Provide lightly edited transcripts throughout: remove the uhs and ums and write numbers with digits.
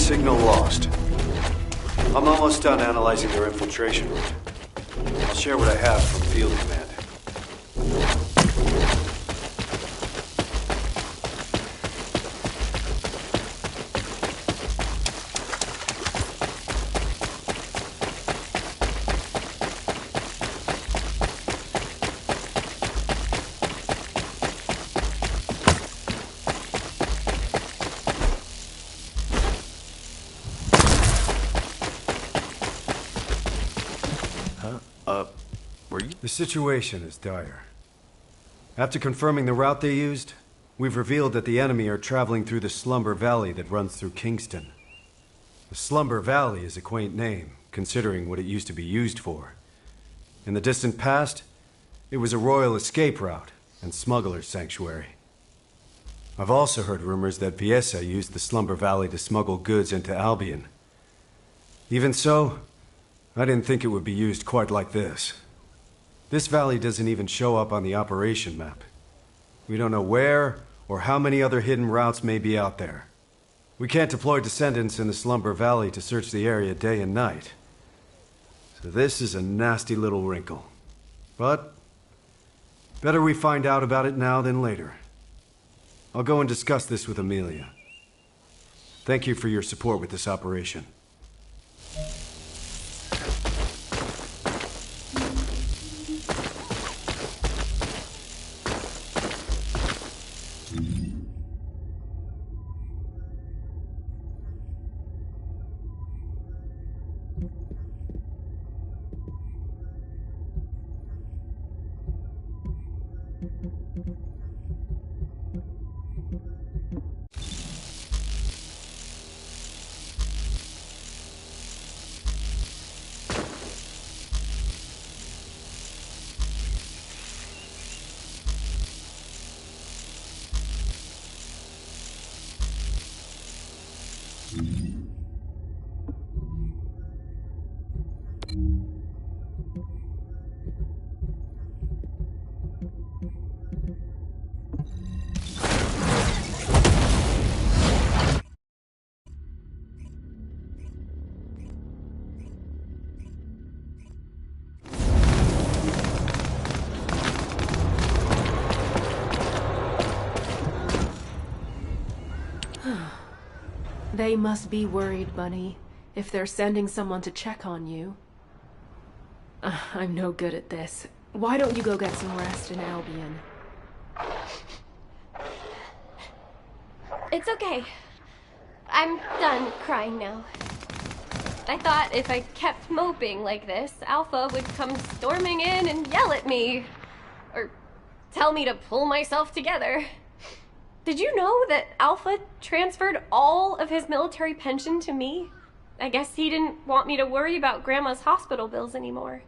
Signal lost. I'm almost done analyzing their infiltration route. I'll share what I have from Field Command. The situation is dire. After confirming the route they used, we've revealed that the enemy are traveling through the Slumber Valley that runs through Kingston. The Slumber Valley is a quaint name, considering what it used to be used for. In the distant past, it was a royal escape route and smuggler's sanctuary. I've also heard rumors that Viesa used the Slumber Valley to smuggle goods into Albion. Even so, I didn't think it would be used quite like this. This valley doesn't even show up on the operation map. We don't know where or how many other hidden routes may be out there. We can't deploy Descendants in the Slumber Valley to search the area day and night. So this is a nasty little wrinkle. But better we find out about it now than later. I'll go and discuss this with Amelia. Thank you for your support with this operation. They must be worried, Bunny, if they're sending someone to check on you. I'm no good at this. Why don't you go get some rest in Albion? It's okay. I'm done crying now. I thought if I kept moping like this, Alpha would come storming in and yell at me. Or tell me to pull myself together. Did you know that Alpha transferred all of his military pension to me? I guess he didn't want me to worry about Grandma's hospital bills anymore.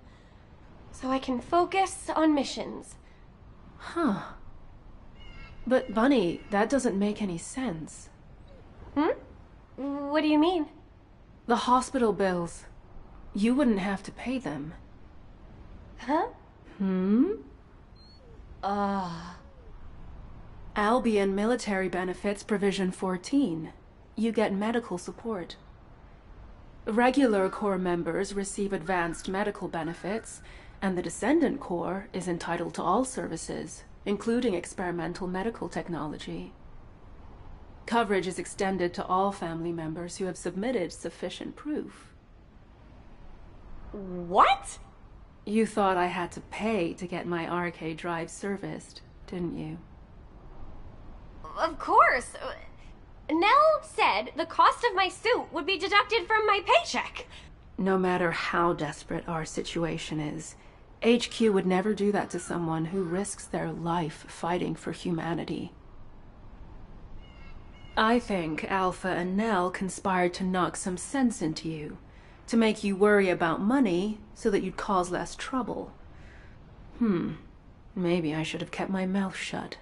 So I can focus on missions. Huh. But Bunny, that doesn't make any sense. What do you mean? The hospital bills. You wouldn't have to pay them. Huh? Albion Military Benefits Provision 14. You get medical support. Regular Corps members receive advanced medical benefits, and the Descendant Corps is entitled to all services, including experimental medical technology. Coverage is extended to all family members who have submitted sufficient proof. What? You thought I had to pay to get my arcade drive serviced, didn't you? Of course. Nell said the cost of my suit would be deducted from my paycheck. No matter how desperate our situation is, HQ would never do that to someone who risks their life fighting for humanity. I think Alpha and Nell conspired to knock some sense into you, to make you worry about money so that you'd cause less trouble. Maybe I should have kept my mouth shut.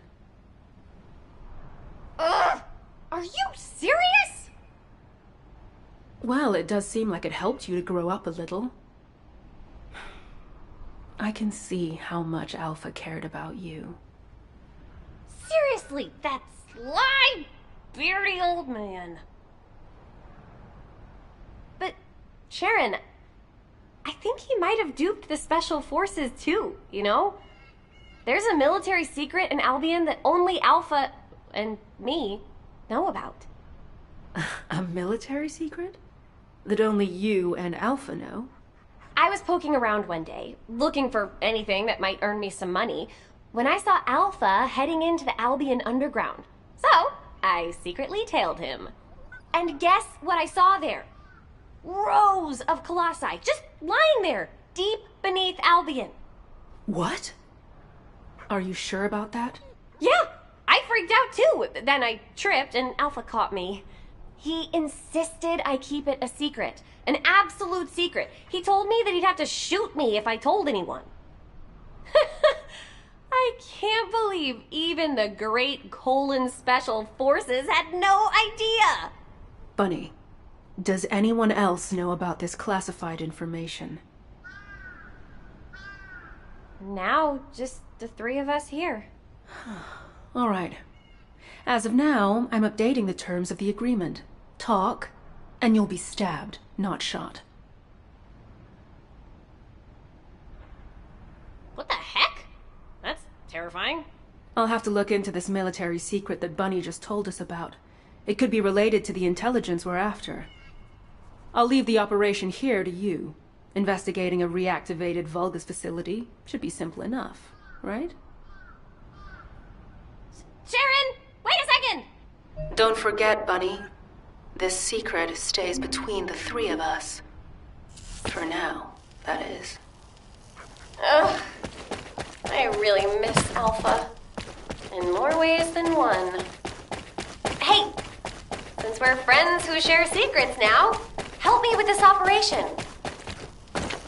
Ugh! Are you serious? Well, it does seem like it helped you to grow up a little. I can see how much Alpha cared about you. Seriously, that sly, beardy old man. But, Sharon, I think he might have duped the Special Forces too, you know? There's a military secret in Albion that only Alpha and me know about. A military secret? That only you and Alpha know? I was poking around one day, looking for anything that might earn me some money, when I saw Alpha heading into the Albion Underground. So, I secretly tailed him. And guess what I saw there? Rows of colossi, just lying there, deep beneath Albion. What? Are you sure about that? Yeah, I freaked out too. Then I tripped and Alpha caught me. He insisted I keep it a secret. An absolute secret. He told me that he'd have to shoot me if I told anyone. I can't believe even the great Special Forces had no idea. Bunny, does anyone else know about this classified information? Now, just the three of us here. All right. As of now, I'm updating the terms of the agreement. Talk, and you'll be stabbed, not shot. What the heck? That's terrifying. I'll have to look into this military secret that Bunny just told us about. It could be related to the intelligence we're after. I'll leave the operation here to you. Investigating a reactivated Vulgus facility should be simple enough, right? Sharon, wait a second! Don't forget, Bunny. This secret stays between the three of us. For now, that is. Ugh. I really miss Alpha. In more ways than one. Hey! Since we're friends who share secrets now, help me with this operation.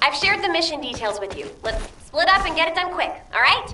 I've shared the mission details with you. Let's split up and get it done quick, alright?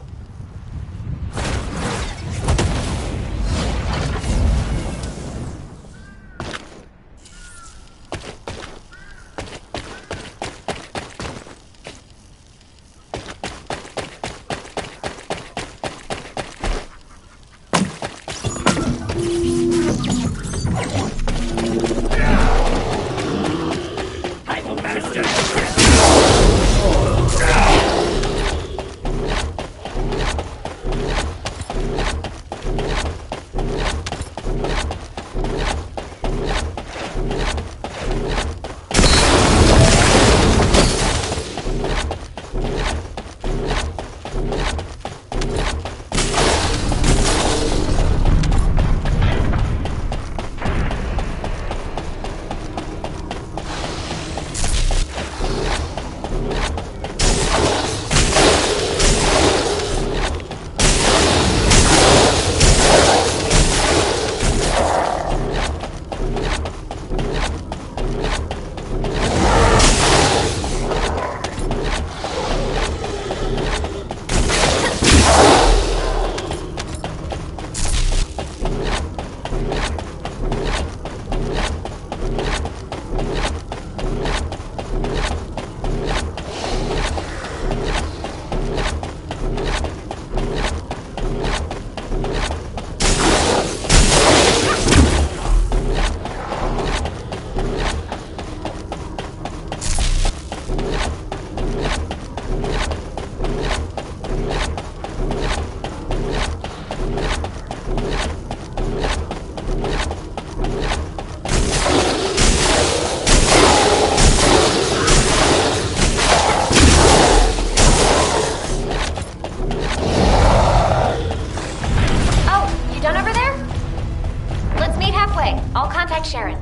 way. I'll contact Sharon.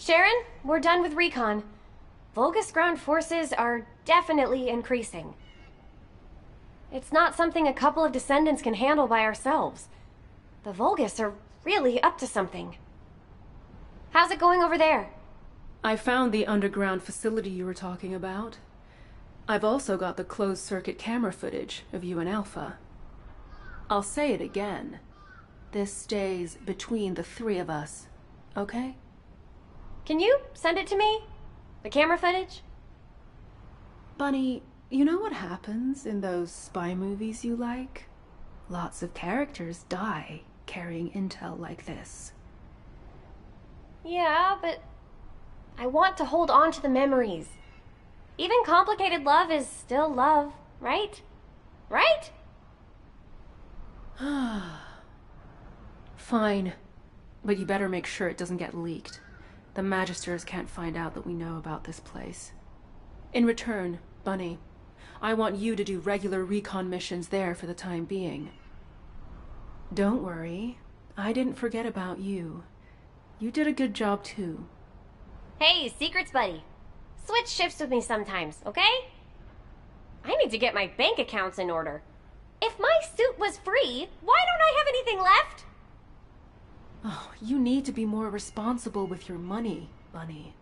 Sharon, we're done with recon. Vulgus ground forces are definitely increasing. It's not something a couple of Descendants can handle by ourselves. The Vulgus are really up to something. How's it going over there? I found the underground facility you were talking about. I've also got the closed-circuit camera footage of you and Alpha. I'll say it again. This stays between the three of us, okay? Can you send it to me? The camera footage? Bunny, you know what happens in those spy movies you like? Lots of characters die carrying intel like this. Yeah, but I want to hold on to the memories. Even complicated love is still love, right? Right? Fine. But you better make sure it doesn't get leaked. The Magisters can't find out that we know about this place. In return, Bunny, I want you to do regular recon missions there for the time being. Don't worry. I didn't forget about you. You did a good job too. Hey, secrets buddy. Switch shifts with me sometimes, okay? I need to get my bank accounts in order. If my suit was free, why don't I have anything left? Oh, you need to be more responsible with your money, Bunny.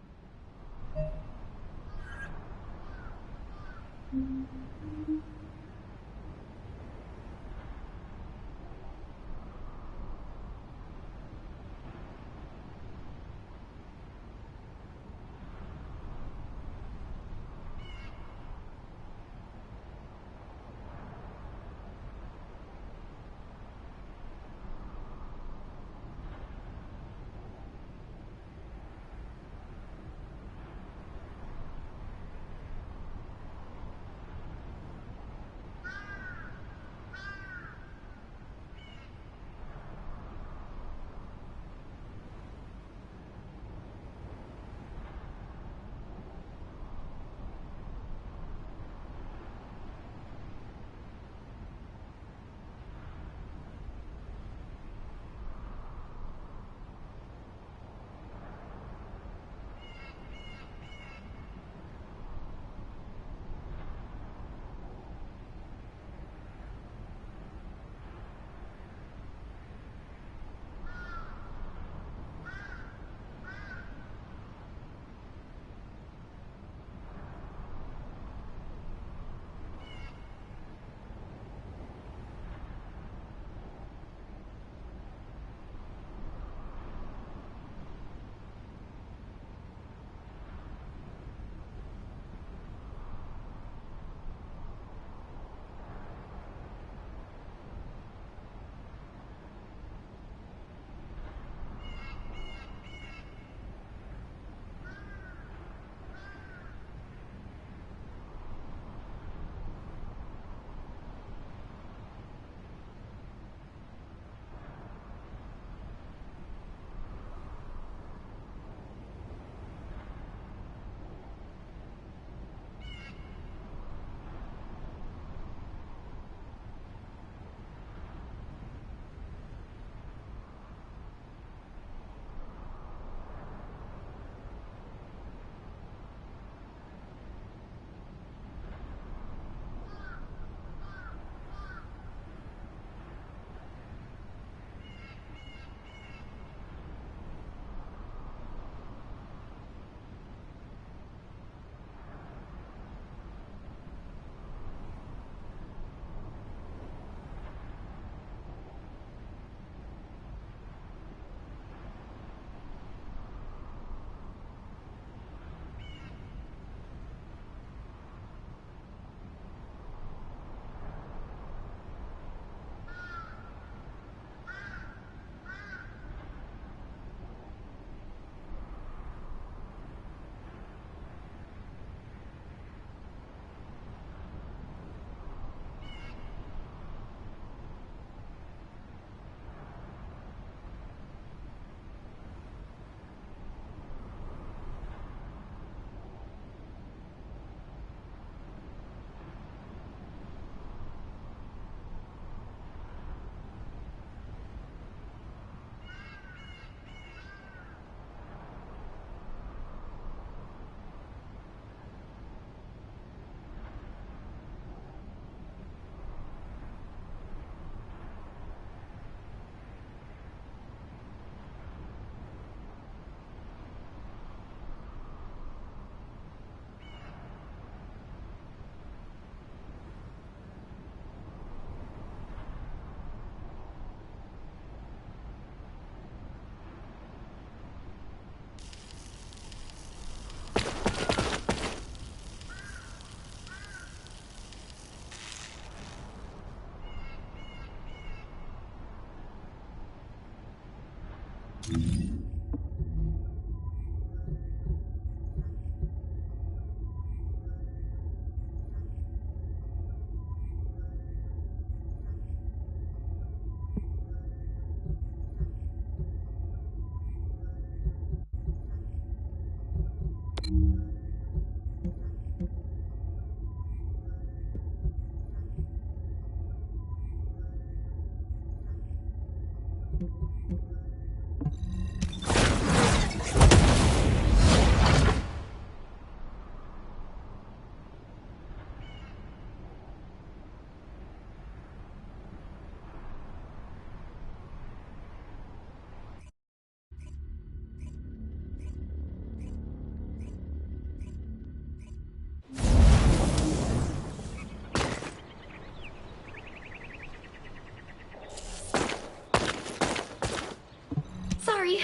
Sorry,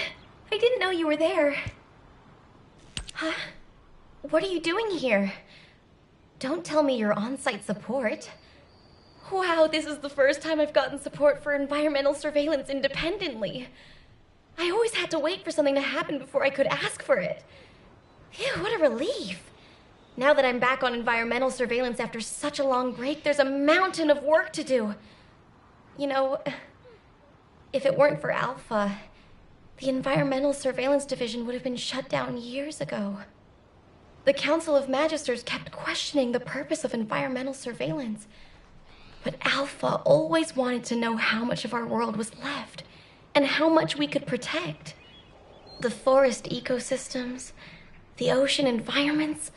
I didn't know you were there. Huh? What are you doing here? Don't tell me you're on-site support. Wow, this is the first time I've gotten support for environmental surveillance independently. I always had to wait for something to happen before I could ask for it. Phew, what a relief. Now that I'm back on environmental surveillance after such a long break, there's a mountain of work to do. You know, if it weren't for Alpha, the Environmental Surveillance Division would have been shut down years ago. The Council of Magisters kept questioning the purpose of environmental surveillance. But Alpha always wanted to know how much of our world was left, and how much we could protect. The forest ecosystems, the ocean environments,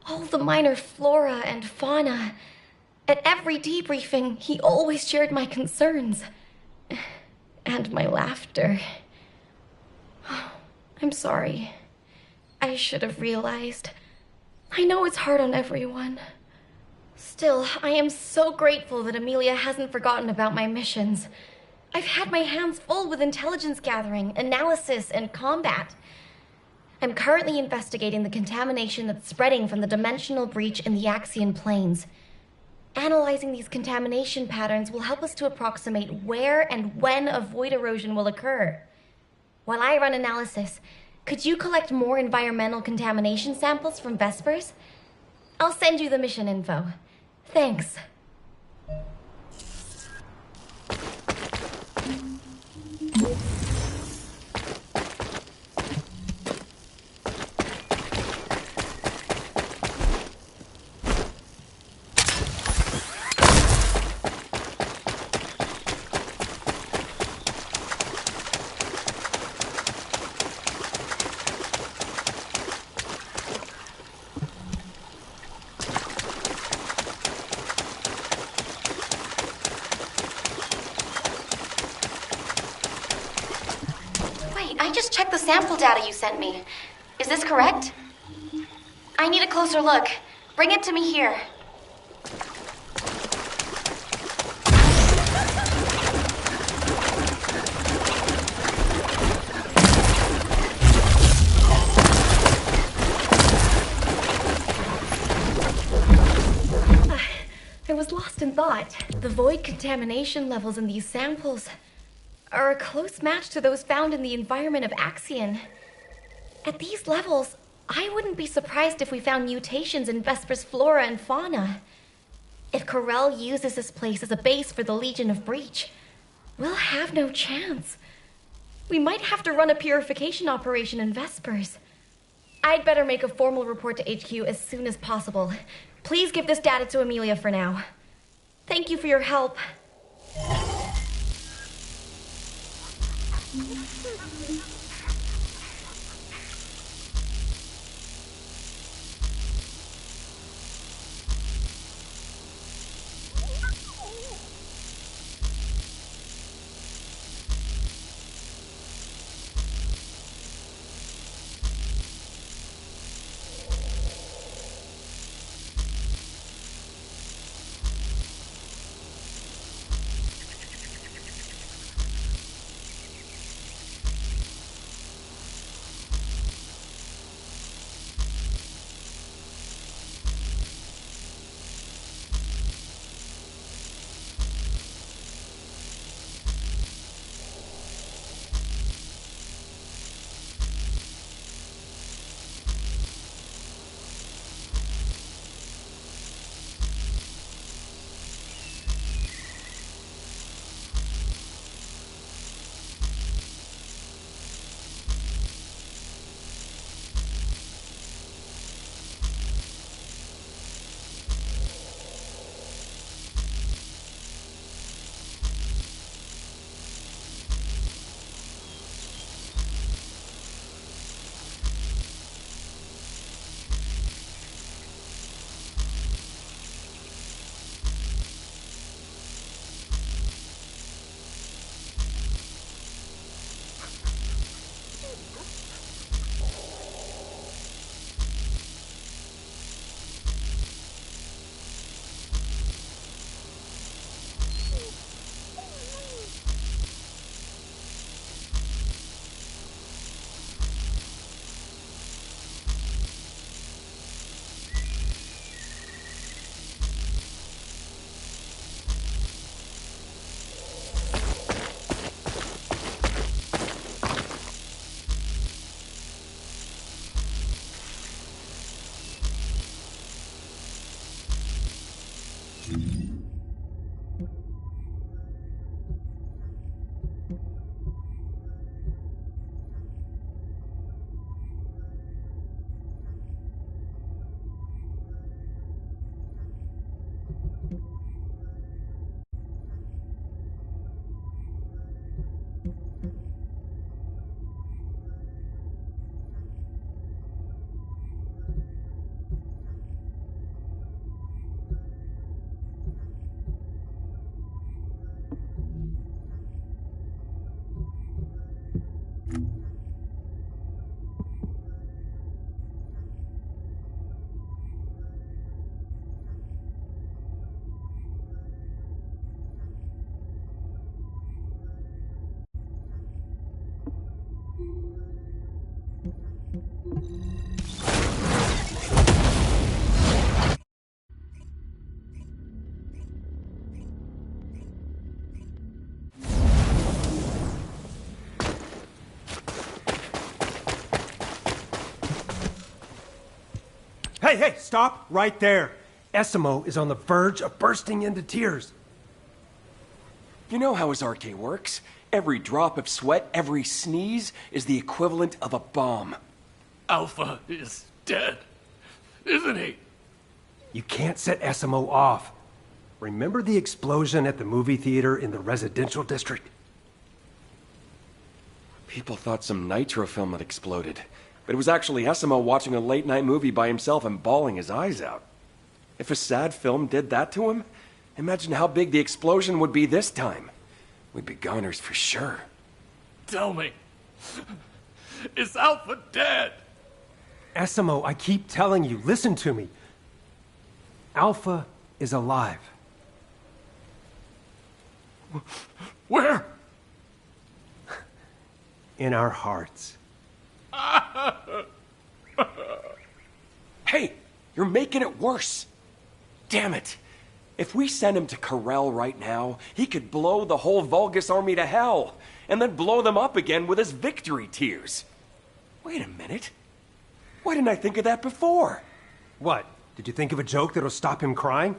all the minor flora and fauna. At every debriefing, he always shared my concerns. And my laughter. I'm sorry. I should have realized. I know it's hard on everyone. Still, I am so grateful that Amelia hasn't forgotten about my missions. I've had my hands full with intelligence gathering, analysis, and combat. I'm currently investigating the contamination that's spreading from the dimensional breach in the Axian plains. Analyzing these contamination patterns will help us to approximate where and when a void erosion will occur. While I run analysis, could you collect more environmental contamination samples from Vespers? I'll send you the mission info. Thanks. I just checked the sample data you sent me. Is this correct? I need a closer look. Bring it to me here. I was lost in thought. The void contamination levels in these samples are a close match to those found in the environment of Axion. At these levels, I wouldn't be surprised if we found mutations in Vesper's flora and fauna. If Corel uses this place as a base for the Legion of Breach, we'll have no chance. We might have to run a purification operation in Vespers. I'd better make a formal report to HQ as soon as possible. Please give this data to Amelia for now. Thank you for your help. Hey, stop right there. Esimo is on the verge of bursting into tears. You know how his arcade works. Every drop of sweat, every sneeze is the equivalent of a bomb. Alpha is dead, isn't he? You can't set Esimo off. Remember the explosion at the movie theater in the residential district? People thought some nitro film had exploded, but it was actually Esimo watching a late-night movie by himself and bawling his eyes out. If a sad film did that to him, imagine how big the explosion would be this time. We'd be goners for sure. Tell me, is Alpha dead? Esimo, I keep telling you, listen to me. Alpha is alive. Where? In our hearts. Hey, you're making it worse. Damn it. If we send him to Corel right now, he could blow the whole Vulgus army to hell, and then blow them up again with his victory tears. Wait a minute. Why didn't I think of that before? What? Did you think of a joke that'll stop him crying?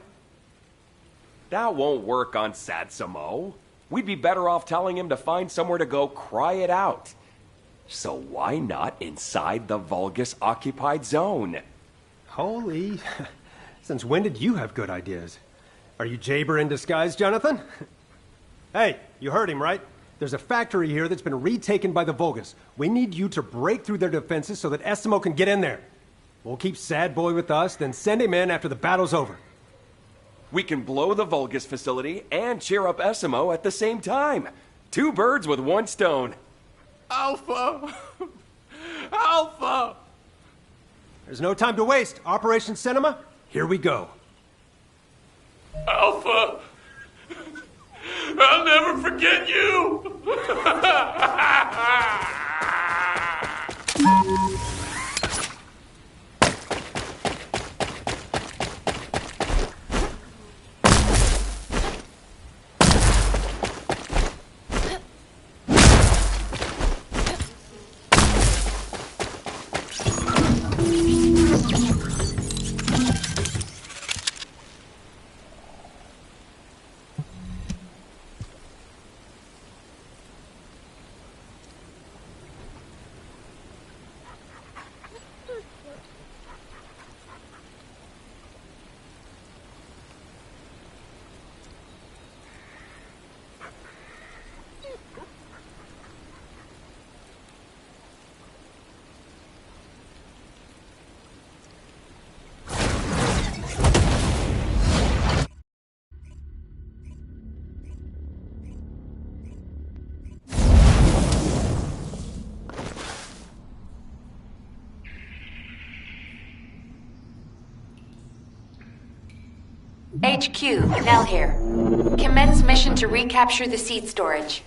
That won't work on Satsamo. We'd be better off telling him to find somewhere to go cry it out. So why not inside the Vulgus-occupied zone? Holy... Since when did you have good ideas? Are you Jaber in disguise, Jonathan? Hey, you heard him, right? There's a factory here that's been retaken by the Vulgus. We need you to break through their defenses so that Esimo can get in there. We'll keep Sad Boy with us, then send him in after the battle's over. We can blow the Vulgus facility and cheer up Esimo at the same time. 2 birds with 1 stone. Alpha! Alpha! There's no time to waste. Operation Cinema, here we go. Alpha! I'll never forget you! HQ, Nell here. Commence mission to recapture the seed storage.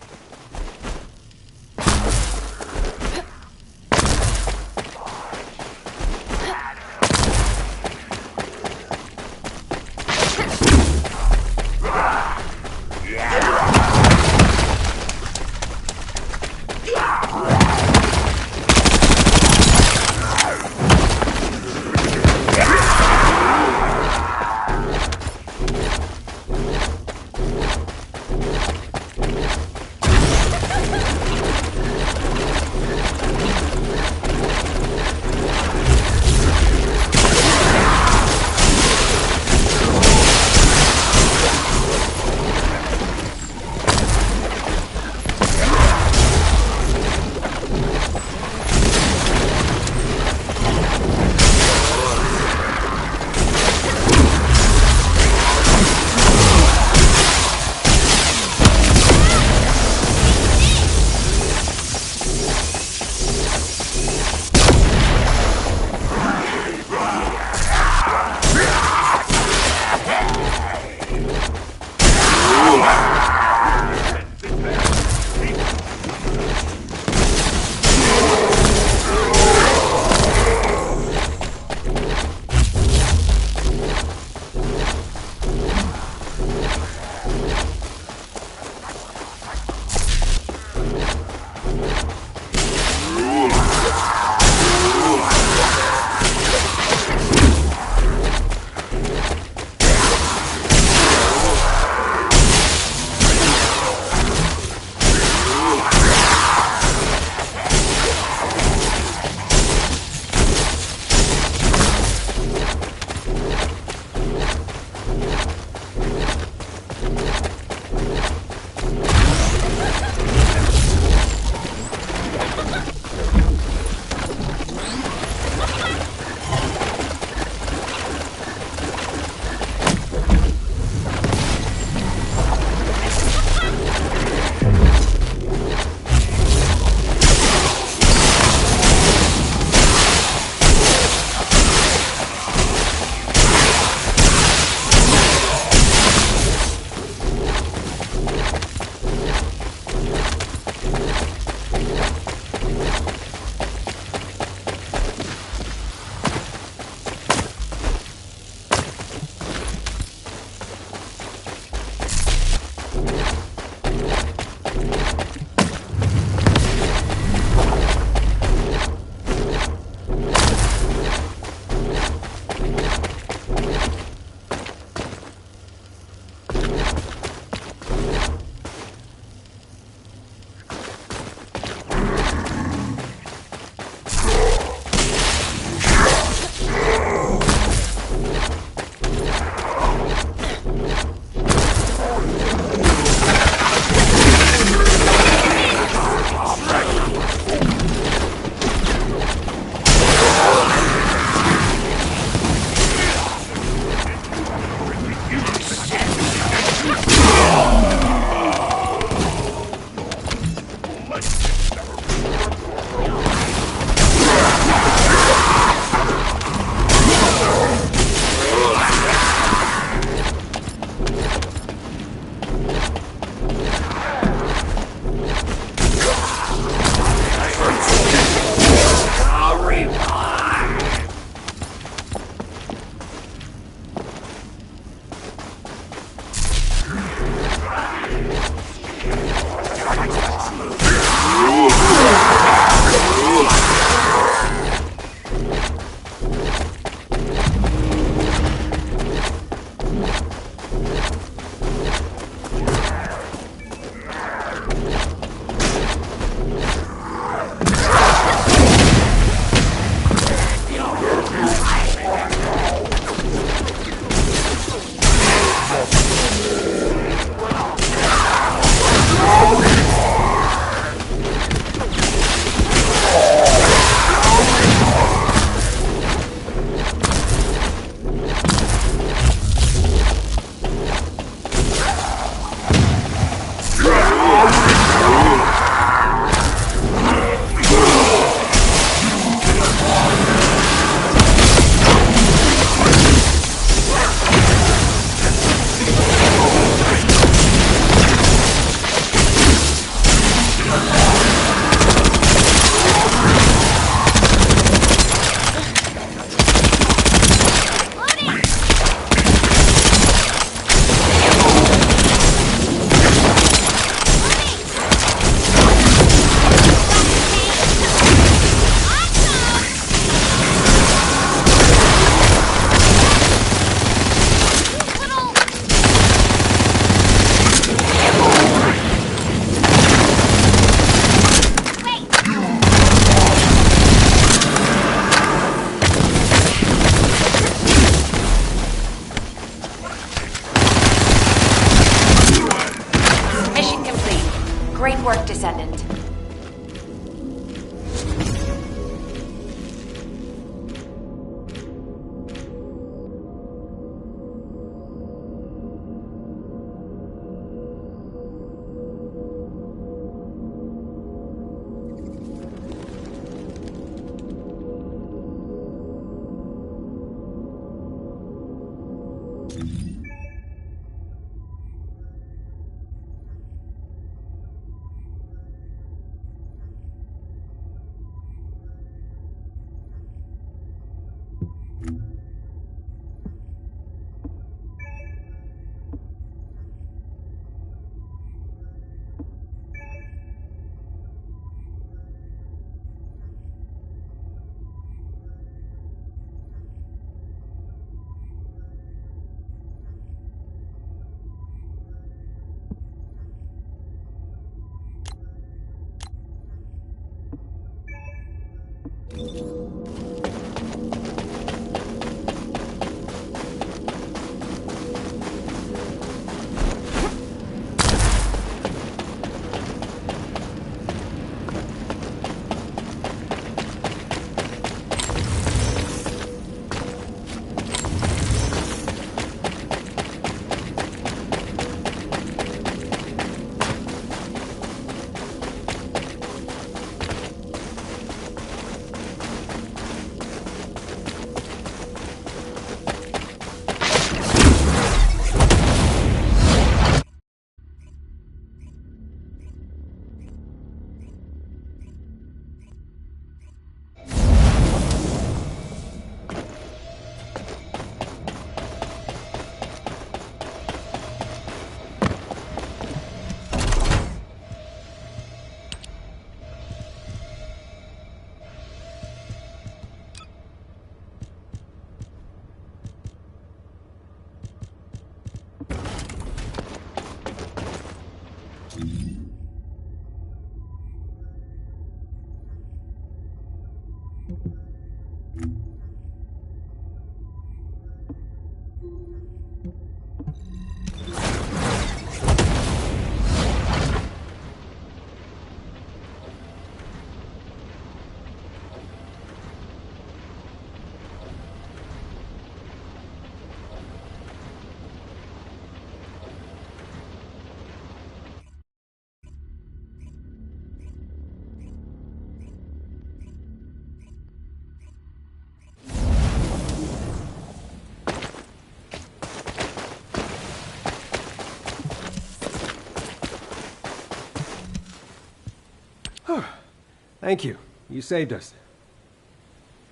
Thank you. You saved us.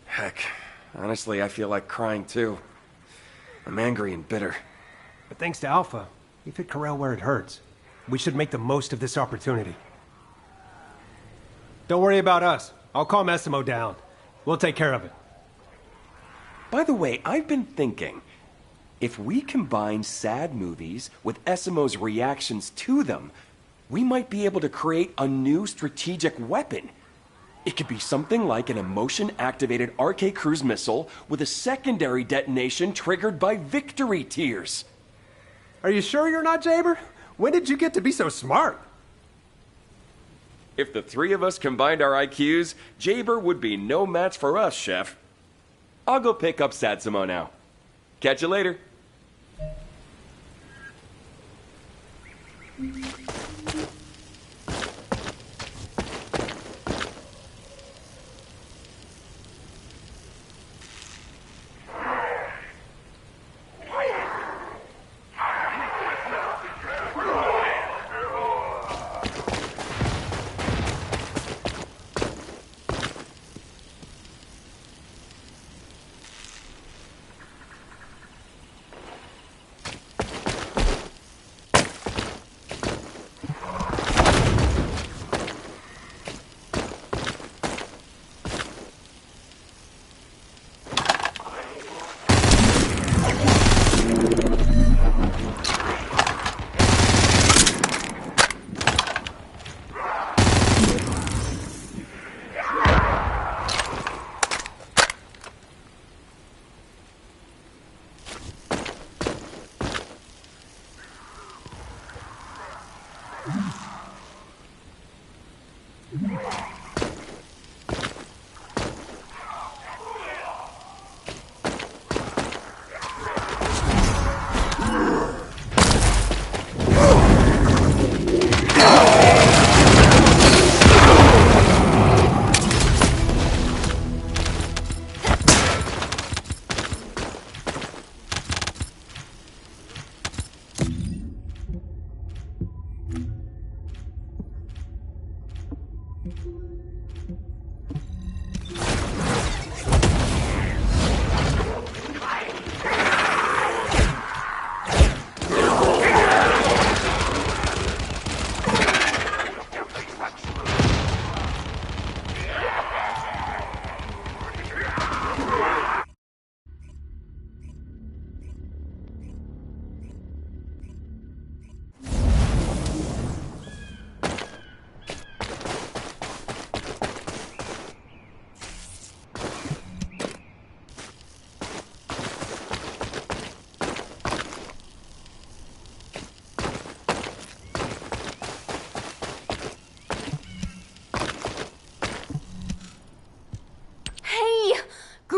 Heck, honestly, I feel like crying too. I'm angry and bitter. But thanks to Alpha, we've hit Corel where it hurts. We should make the most of this opportunity. Don't worry about us. I'll calm Essimo down. We'll take care of it. By the way, I've been thinking, if we combine sad movies with Essimo's reactions to them, we might be able to create a new strategic weapon. It could be something like an emotion-activated RK cruise missile with a secondary detonation triggered by victory tears. Are you sure you're not Jaber? When did you get to be so smart? If the three of us combined our IQs, Jaber would be no match for us, Chef. I'll go pick up Satsuma now. Catch you later.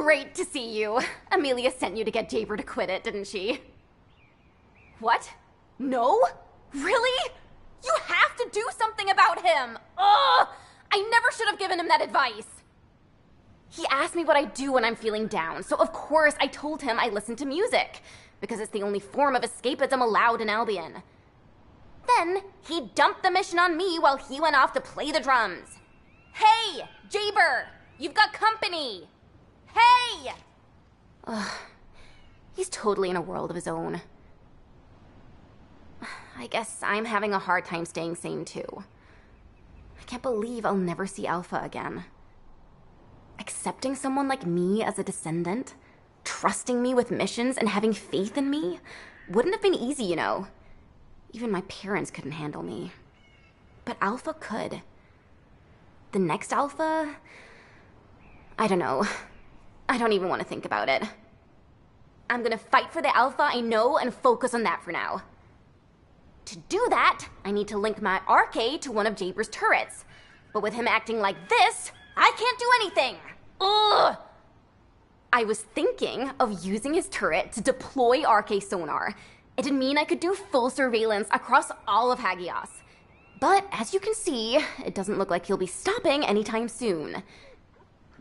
Great to see you. Amelia sent you to get Jaber to quit it, didn't she? What? No? Really? You have to do something about him! Ugh! I never should have given him that advice! He asked me what I do when I'm feeling down, so of course I told him I listen to music, because it's the only form of escapism allowed in Albion. Then, he dumped the mission on me while he went off to play the drums. Hey, Jaber! You've got company! Hey! Ugh. He's totally in a world of his own. I guess I'm having a hard time staying sane too. I can't believe I'll never see Alpha again. Accepting someone like me as a descendant, trusting me with missions and having faith in me, wouldn't have been easy, you know. Even my parents couldn't handle me. But Alpha could. The next Alpha? I don't know. I don't even want to think about it. I'm gonna fight for the Alpha I know and focus on that for now. To do that, I need to link my RK to one of Jaber's turrets. But with him acting like this, I can't do anything! Ugh! I was thinking of using his turret to deploy RK sonar. It'd mean I could do full surveillance across all of Hagios. But as you can see, it doesn't look like he'll be stopping anytime soon.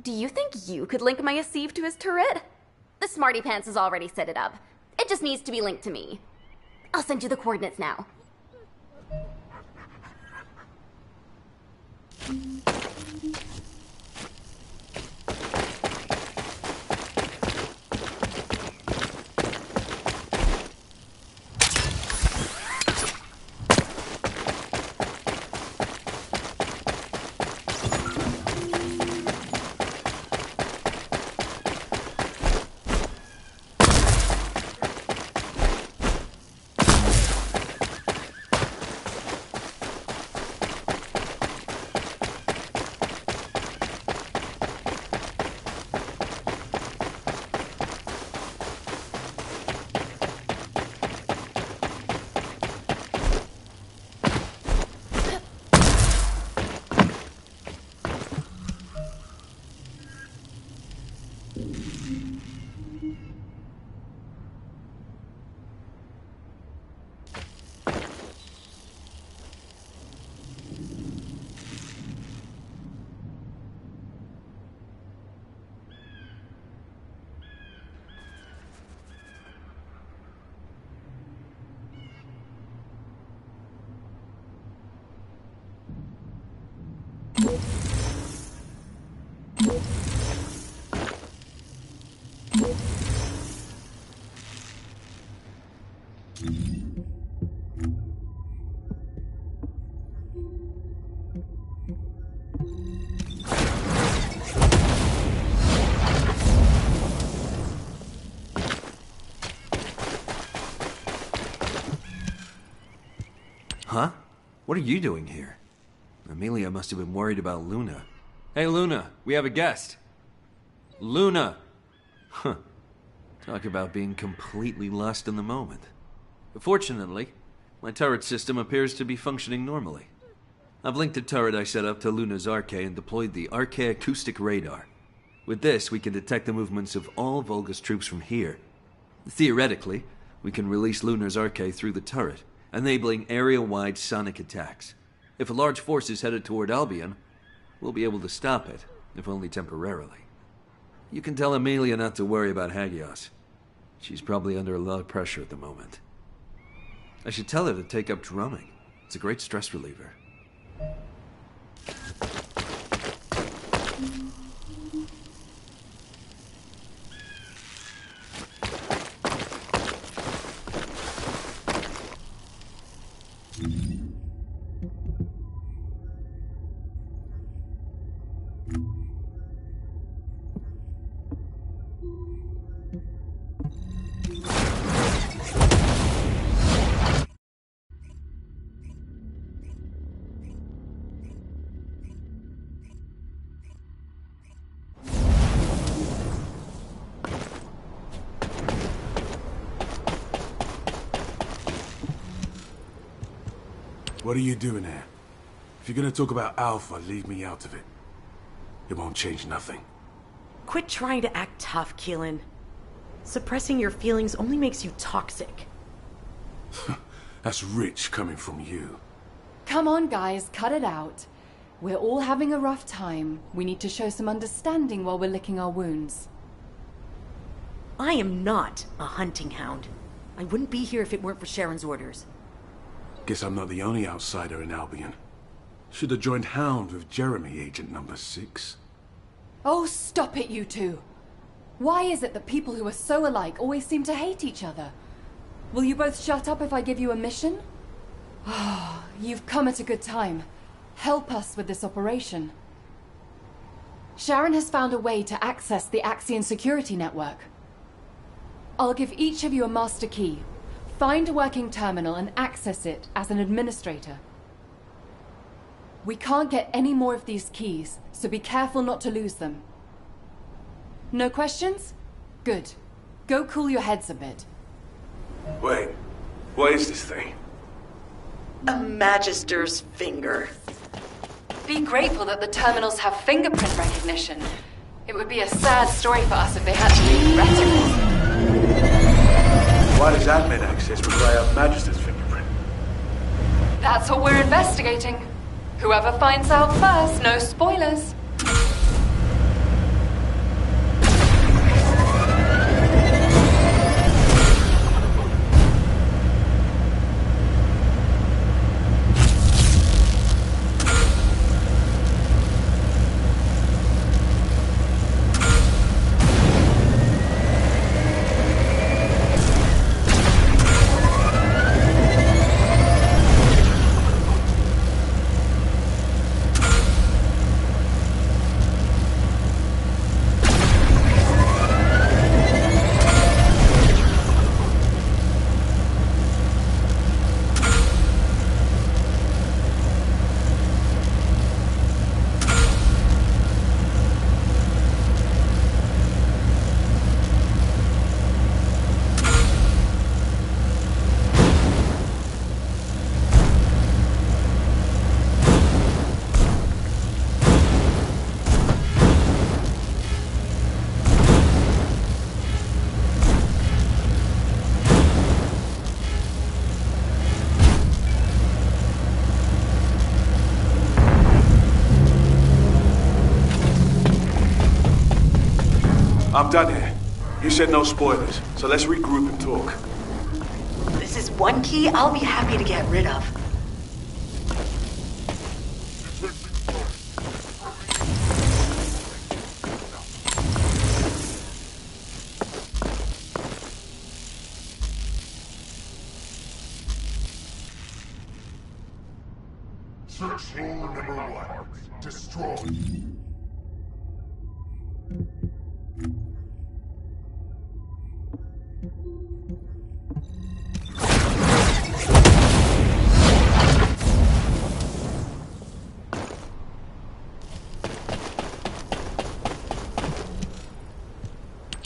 Do you think you could link my Asif to his turret? The Smarty Pants has already set it up. It just needs to be linked to me. I'll send you the coordinates now. Huh? What are you doing here? Amelia must have been worried about Luna. Hey, Luna, we have a guest. Luna! Huh. Talk about being completely lost in the moment. Fortunately, my turret system appears to be functioning normally. I've linked the turret I set up to Luna's RK and deployed the RK acoustic radar. With this, we can detect the movements of all Volga's troops from here. Theoretically, we can release Luna's RK through the turret, enabling area-wide sonic attacks. If a large force is headed toward Albion, we'll be able to stop it, if only temporarily. You can tell Amelia not to worry about Hagios. She's probably under a lot of pressure at the moment. I should tell her to take up drumming. It's a great stress reliever. What are you doing here? If you're gonna talk about Alpha, leave me out of it. It won't change nothing. Quit trying to act tough, Keelan. Suppressing your feelings only makes you toxic. That's rich coming from you. Come on, guys, cut it out. We're all having a rough time. We need to show some understanding while we're licking our wounds. I am not a hunting hound. I wouldn't be here if it weren't for Sharon's orders. Guess I'm not the only outsider in Albion. Should have joined Hound with Jeremy, Agent number 6. Oh, stop it, you two. Why is it that people who are so alike always seem to hate each other? Will you both shut up if I give you a mission? Oh, you've come at a good time. Help us with this operation. Sharon has found a way to access the Axion security network. I'll give each of you a master key. Find a working terminal and access it as an administrator. We can't get any more of these keys, so be careful not to lose them. No questions? Good. Go cool your heads a bit. Wait, what is this thing? A Magister's finger. Be grateful that the terminals have fingerprint recognition. It would be a sad story for us if they had to read reticles. Why does admin access require a Magister's fingerprint? That's what we're investigating. Whoever finds out first, no spoilers. I'm done here. You said no spoilers, so let's regroup and talk. This is one key I'll be happy to get rid of. Search hole number 1. Destroyed.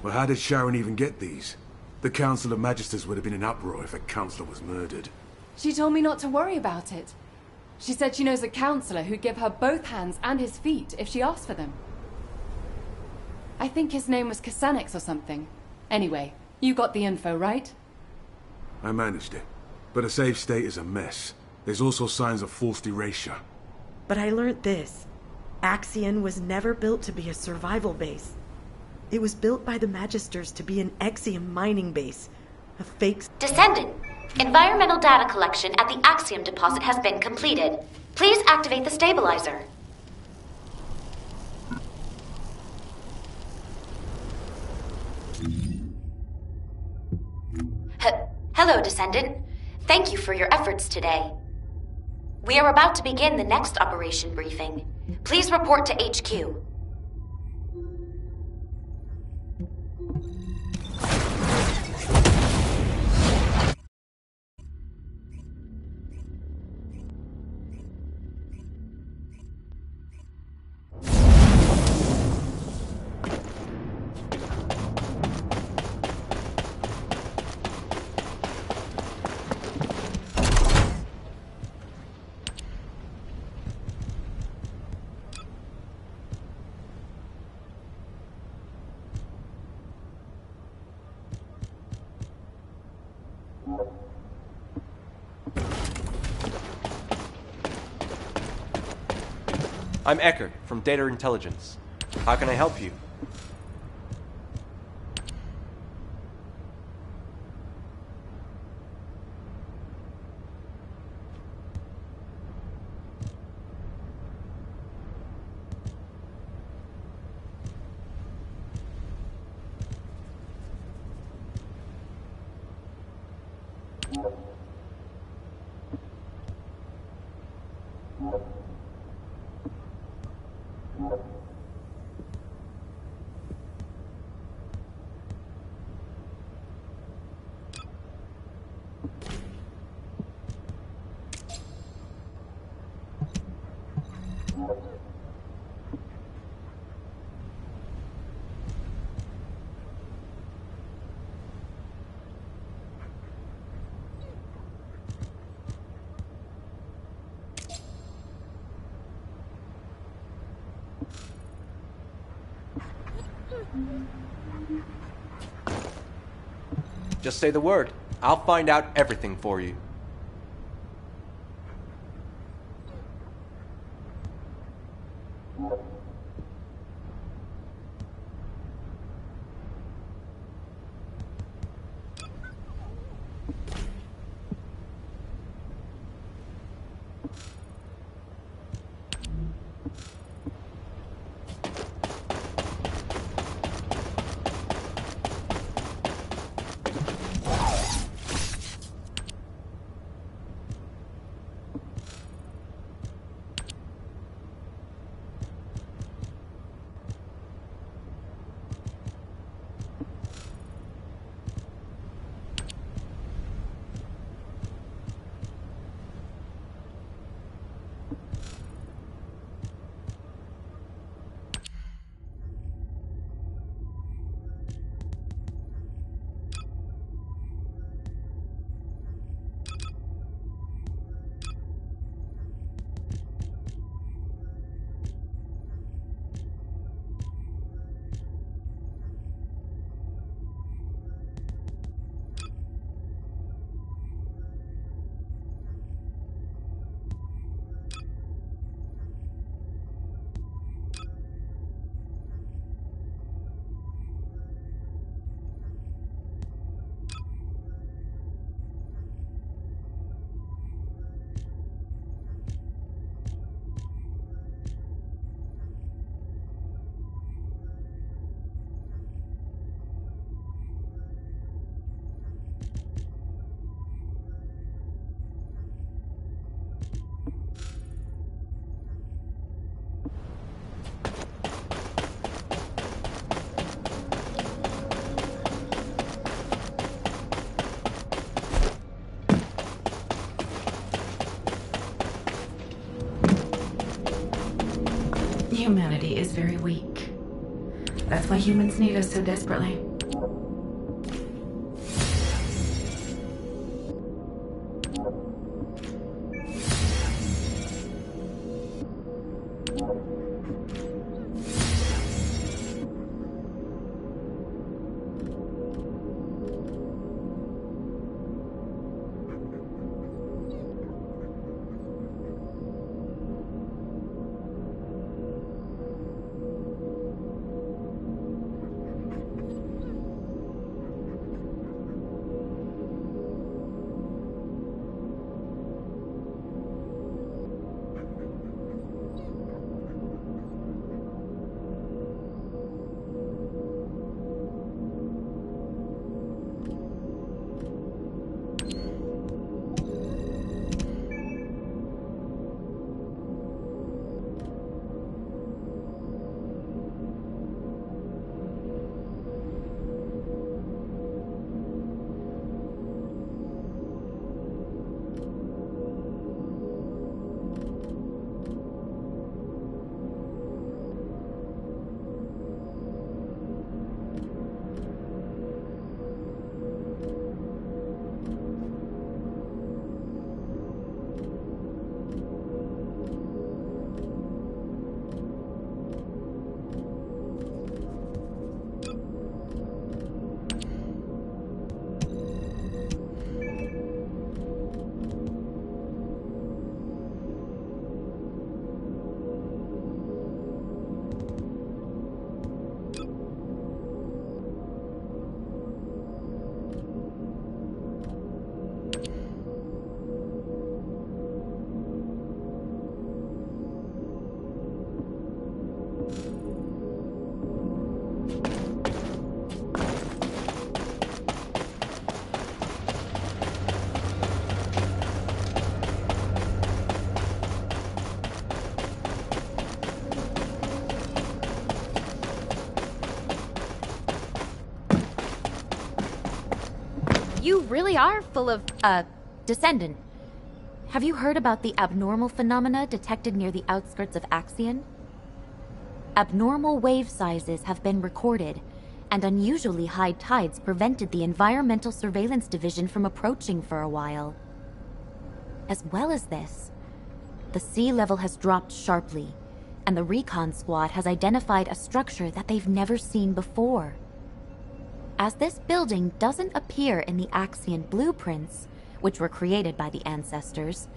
Well, how did Sharon even get these? The Council of Magisters would have been in uproar if a councillor was murdered. She told me not to worry about it. She said she knows a counselor who'd give her both hands and his feet if she asked for them. I think his name was Casanix or something. Anyway, you got the info, right? I managed it. But a safe state is a mess. There's also signs of forced erasure. But I learned this. Axion was never built to be a survival base. It was built by the Magisters to be an Axiom mining base. A fake... Descendant, environmental data collection at the Axiom deposit has been completed. Please activate the stabilizer. Hello, Descendant. Thank you for your efforts today. We are about to begin the next operation briefing. Please report to HQ. I'm Eckert from Data Intelligence. How can I help you? Just say the word. I'll find out everything for you. Humanity is very weak. That's why humans need us so desperately. You really are full of, Descendant. Have you heard about the abnormal phenomena detected near the outskirts of Axion? Abnormal wave sizes have been recorded, and unusually high tides prevented the Environmental Surveillance Division from approaching for a while. As well as this, the sea level has dropped sharply, and the recon squad has identified a structure that they've never seen before. As this building doesn't appear in the Axion blueprints, which were created by the Ancestors,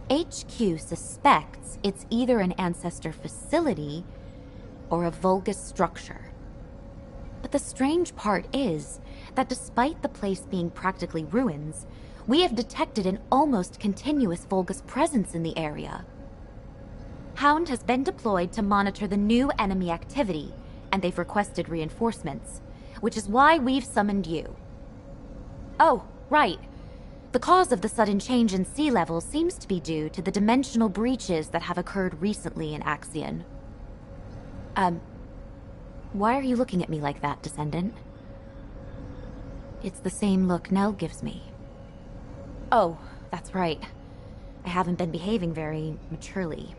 HQ suspects it's either an Ancestor facility or a Vulgus structure. But the strange part is that despite the place being practically ruins, we have detected an almost continuous Vulgus presence in the area. Hound has been deployed to monitor the new enemy activity, and they've requested reinforcements, which is why we've summoned you. Oh, right. The cause of the sudden change in sea level seems to be due to the dimensional breaches that have occurred recently in Axion. Why are you looking at me like that, Descendant? It's the same look Nell gives me. Oh, that's right. I haven't been behaving very maturely.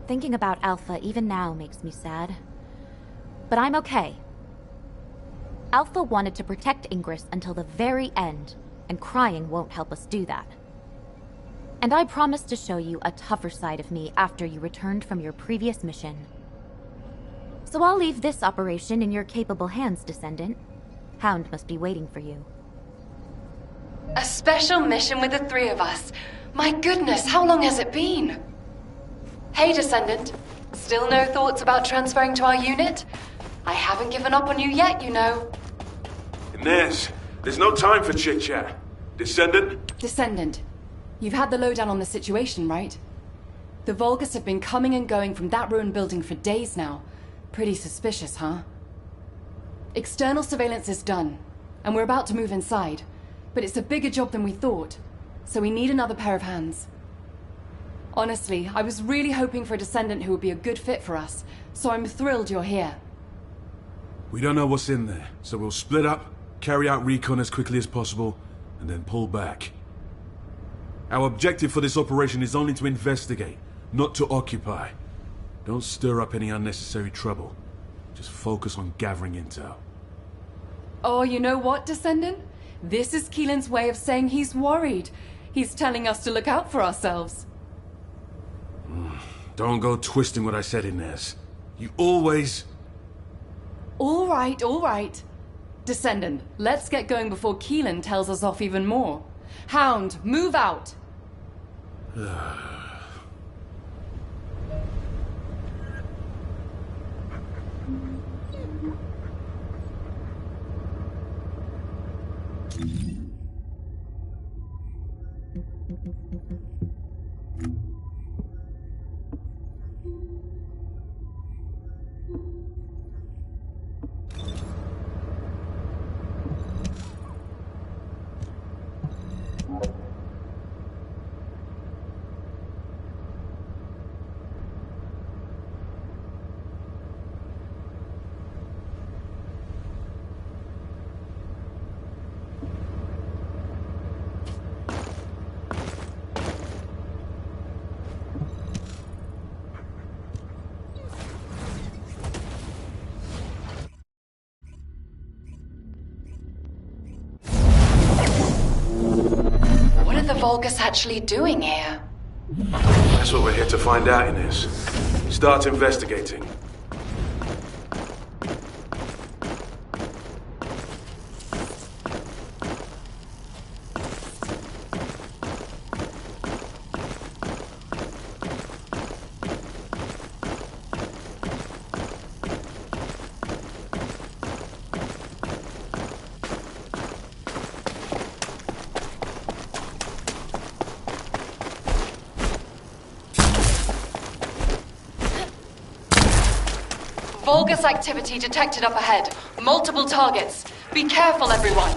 Thinking about Alpha even now makes me sad. But I'm okay. Alpha wanted to protect Ingress until the very end, and crying won't help us do that. And I promised to show you a tougher side of me after you returned from your previous mission. So I'll leave this operation in your capable hands, Descendant. Hound must be waiting for you. A special mission with the three of us. My goodness, how long has it been? Hey, Descendant. Still no thoughts about transferring to our unit? I haven't given up on you yet, you know. Inez, there's no time for chit-chat. Descendant? Descendant, you've had the lowdown on the situation, right? The Vulgus have been coming and going from that ruined building for days now. Pretty suspicious, huh? External surveillance is done, and we're about to move inside. But it's a bigger job than we thought, so we need another pair of hands. Honestly, I was really hoping for a Descendant who would be a good fit for us, so I'm thrilled you're here. We don't know what's in there, so we'll split up, carry out recon as quickly as possible, and then pull back. Our objective for this operation is only to investigate, not to occupy. Don't stir up any unnecessary trouble. Just focus on gathering intel. Oh, you know what, Descendant? This is Keelan's way of saying he's worried. He's telling us to look out for ourselves. Don't go twisting what I said, Inez. You always... All right. Descendant, let's get going before Keelan tells us off even more. Hound, move out! The Vulgus actually doing here? That's what we're here to find out, Inez. Start investigating. Vulgus activity detected up ahead. Multiple targets. Be careful, everyone.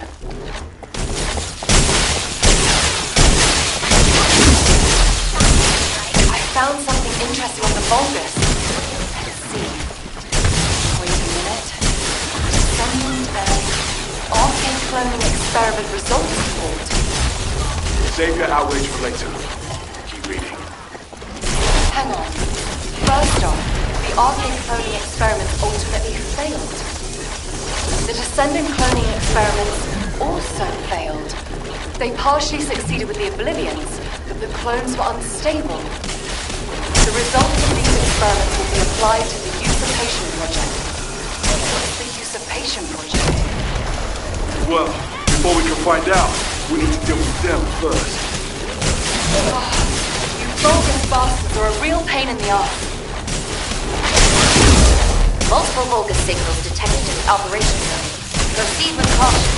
I found something interesting on the Vulgus. Let's see. Wait a minute. Descendant and arcane cloning experiment results report. Save your outrage for later. Keep reading. Hang on. First off, the arcane cloning experiments ultimately failed. The Descendant cloning experiments also failed. They partially succeeded with the Oblivions, but the clones were unstable. The results of these experiments will be applied to the Usurpation Project. What's the Usurpation Project? Well, before we can find out, we need to deal with them first. You Vulgus bastards are a real pain in the ass. Multiple Vulgus signals detected in the operation zone. Proceed with caution.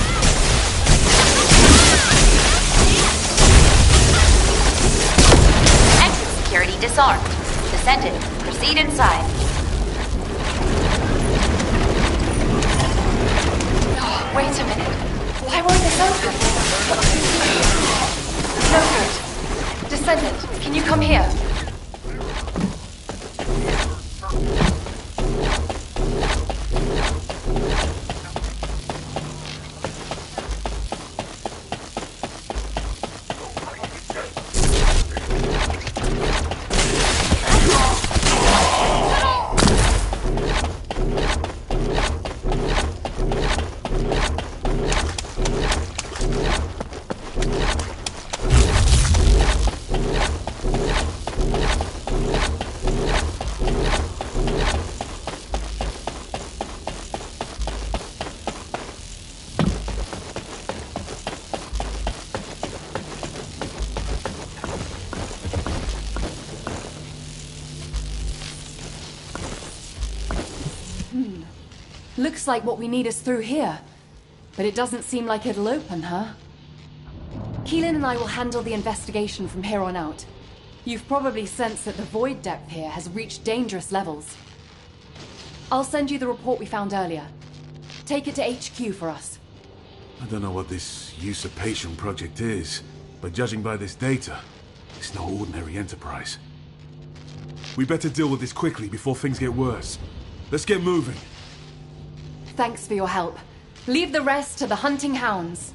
Exit security disarmed. Descendant, proceed inside. Oh, wait a minute. Why won't this open? No good. Descendant, can you come here? Looks like what we need is through here. But it doesn't seem like it'll open, huh? Keelan and I will handle the investigation from here on out. You've probably sensed that the void depth here has reached dangerous levels. I'll send you the report we found earlier. Take it to HQ for us. I don't know what this usurpation project is, but judging by this data, it's no ordinary enterprise. We better deal with this quickly before things get worse. Let's get moving. Thanks for your help. Leave the rest to the hunting hounds.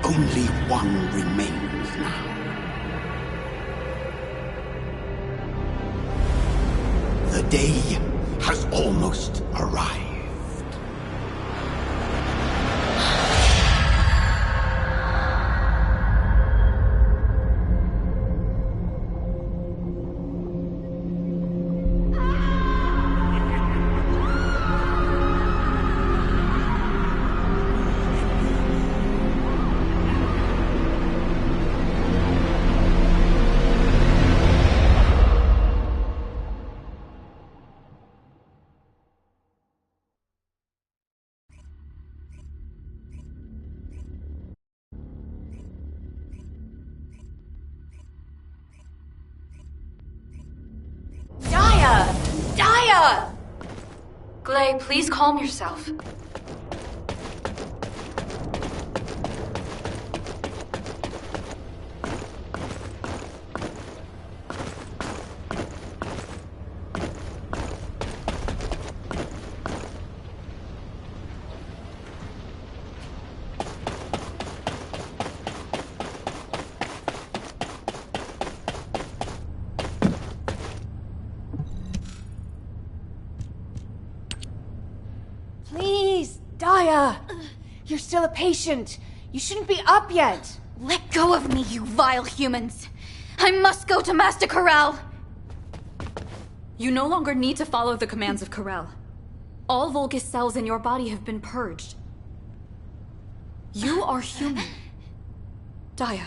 Only one remains now. The day has almost arrived. Glay, please calm yourself. You're still a patient. You shouldn't be up yet. Let go of me, you vile humans. I must go to Master Corral. You no longer need to follow the commands of Corral. All Vulgus cells in your body have been purged. You are human. Daya,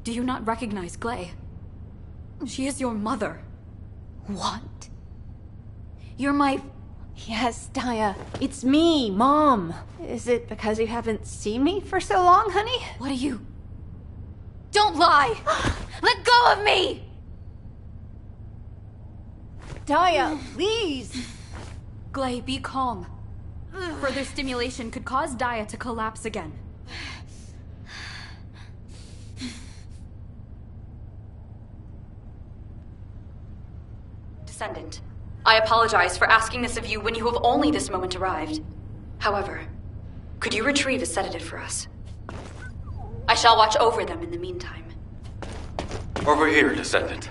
do you not recognize Glay? She is your mother. What? You're my Yes, Daya. It's me, Mom. Is it because you haven't seen me for so long, honey? What are you? Don't lie! Let go of me! Daya, please! Glay, be calm. Further stimulation could cause Daya to collapse again. Descendant, I apologize for asking this of you when you have only this moment arrived. However, could you retrieve a sedative for us? I shall watch over them in the meantime. Over here, Descendant.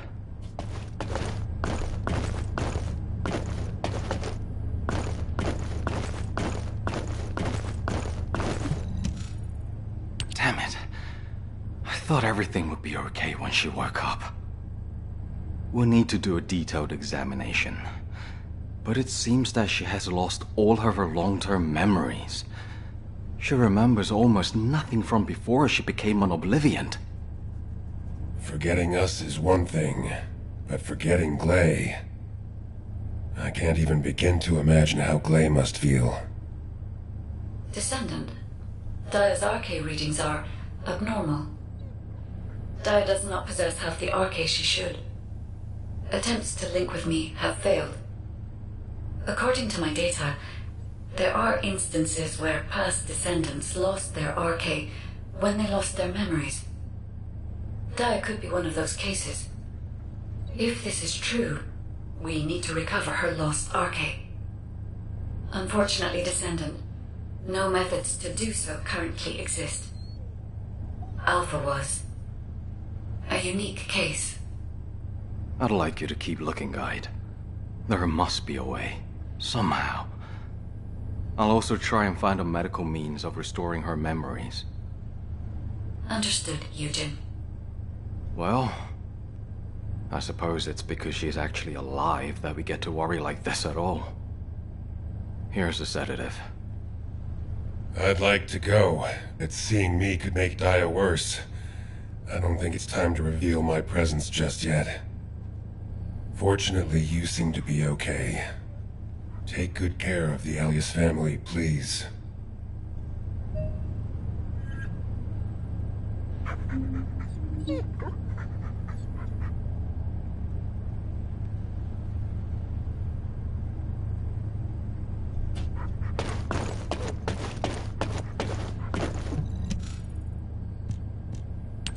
Damn it. I thought everything would be okay when she woke up. We'll need to do a detailed examination. But it seems that she has lost all of her long-term memories. She remembers almost nothing from before she became an Oblivion. Forgetting us is one thing, but forgetting Glay... I can't even begin to imagine how Glay must feel. Descendant, Daya's RK readings are abnormal. Daya does not possess half the RK she should. Attempts to link with me have failed. According to my data, there are instances where past descendants lost their RK when they lost their memories. Daya could be one of those cases. If this is true, we need to recover her lost RK. Unfortunately, Descendant, no methods to do so currently exist. Alpha was a unique case. I'd like you to keep looking, Guide. There must be a way. Somehow. I'll also try and find a medical means of restoring her memories. Understood, Eugen. Well, I suppose it's because she's actually alive that we get to worry like this at all. Here's a sedative. I'd like to go, but seeing me could make Daya worse. I don't think it's time to reveal my presence just yet. Fortunately, you seem to be okay. Take good care of the Alias family, please.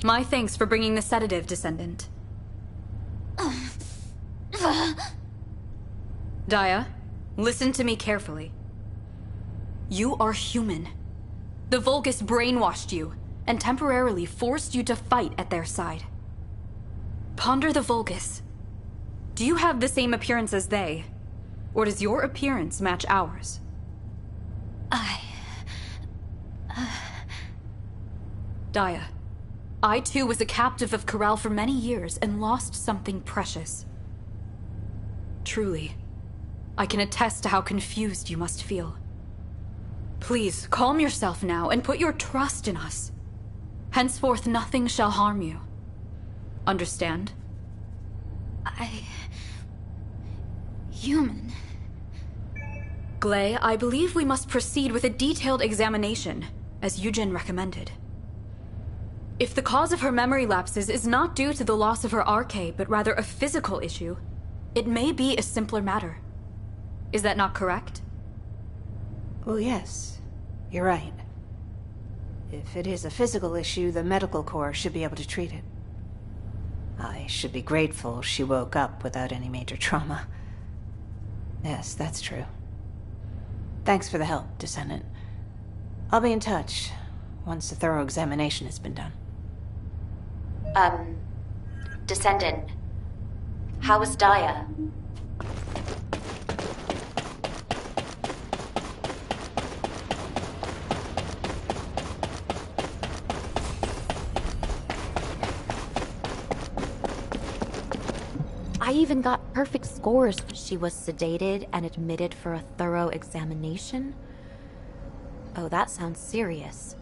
My thanks for bringing the sedative, Descendant. Daya, listen to me carefully. You are human. The Vulgus brainwashed you and temporarily forced you to fight at their side. Ponder the Vulgus. Do you have the same appearance as they? Or does your appearance match ours? Daya, I too was a captive of Corel for many years and lost something precious. Truly, I can attest to how confused you must feel. Please, calm yourself now and put your trust in us. Henceforth, nothing shall harm you. Understand? Human. Glay, I believe we must proceed with a detailed examination, as Eugen recommended. If the cause of her memory lapses is not due to the loss of her RK, but rather a physical issue, it may be a simpler matter. Is that not correct? Well, yes. You're right. If it is a physical issue, the medical corps should be able to treat it. I should be grateful she woke up without any major trauma. Yes, that's true. Thanks for the help, Descendant. I'll be in touch once a thorough examination has been done. Descendant, how is Daya? I even got perfect scores. She was sedated and admitted for a thorough examination. Oh, that sounds serious.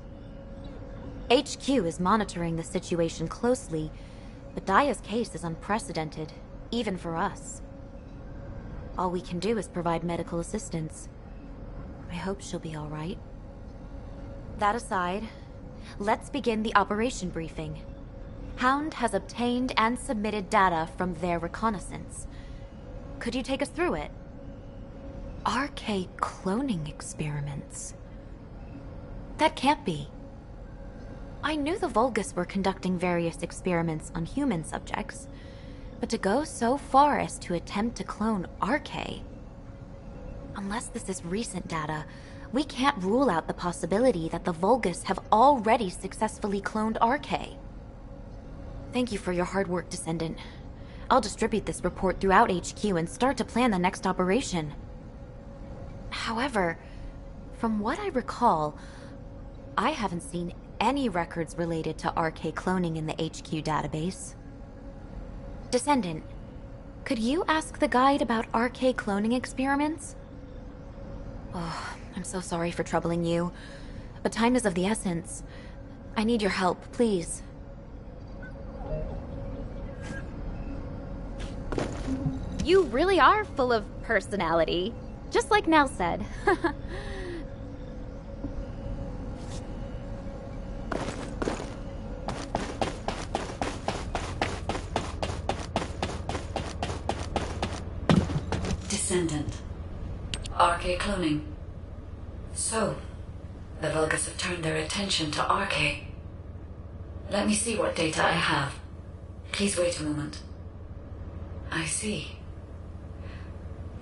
HQ is monitoring the situation closely, but Daya's case is unprecedented, even for us. All we can do is provide medical assistance. I hope she'll be all right. That aside, let's begin the operation briefing. Hound has obtained and submitted data from their reconnaissance. Could you take us through it? RK cloning experiments. That can't be. I knew the Vulgus were conducting various experiments on human subjects, but to go so far as to attempt to clone RK... Unless this is recent data, we can't rule out the possibility that the Vulgus have already successfully cloned RK. Thank you for your hard work, Descendant. I'll distribute this report throughout HQ and start to plan the next operation. However, from what I recall, I haven't seen any records related to RK cloning in the HQ database. Descendant, could you ask the guide about RK cloning experiments? Oh, I'm so sorry for troubling you, but time is of the essence. I need your help, please. You really are full of personality, just like Nell said. Descendant. RK cloning. So, the Vulgus have turned their attention to RK. Let me see what data I have. Please wait a moment. I see.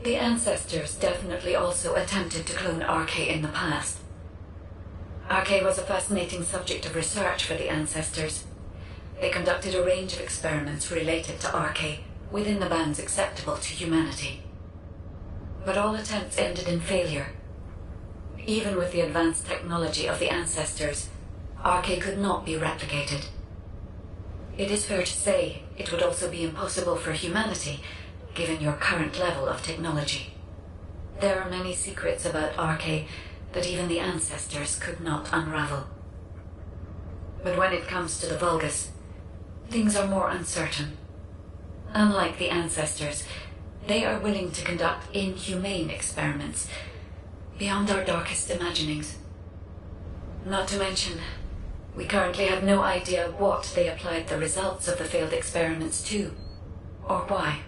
The ancestors definitely also attempted to clone RK in the past. RK was a fascinating subject of research for the ancestors. They conducted a range of experiments related to RK within the bounds acceptable to humanity. But all attempts ended in failure. Even with the advanced technology of the ancestors, RK could not be replicated. It is fair to say it would also be impossible for humanity, given your current level of technology. There are many secrets about RK that even the ancestors could not unravel. But when it comes to the Vulgus, things are more uncertain. Unlike the ancestors, they are willing to conduct inhumane experiments beyond our darkest imaginings. Not to mention, we currently have no idea what they applied the results of the failed experiments to, or why.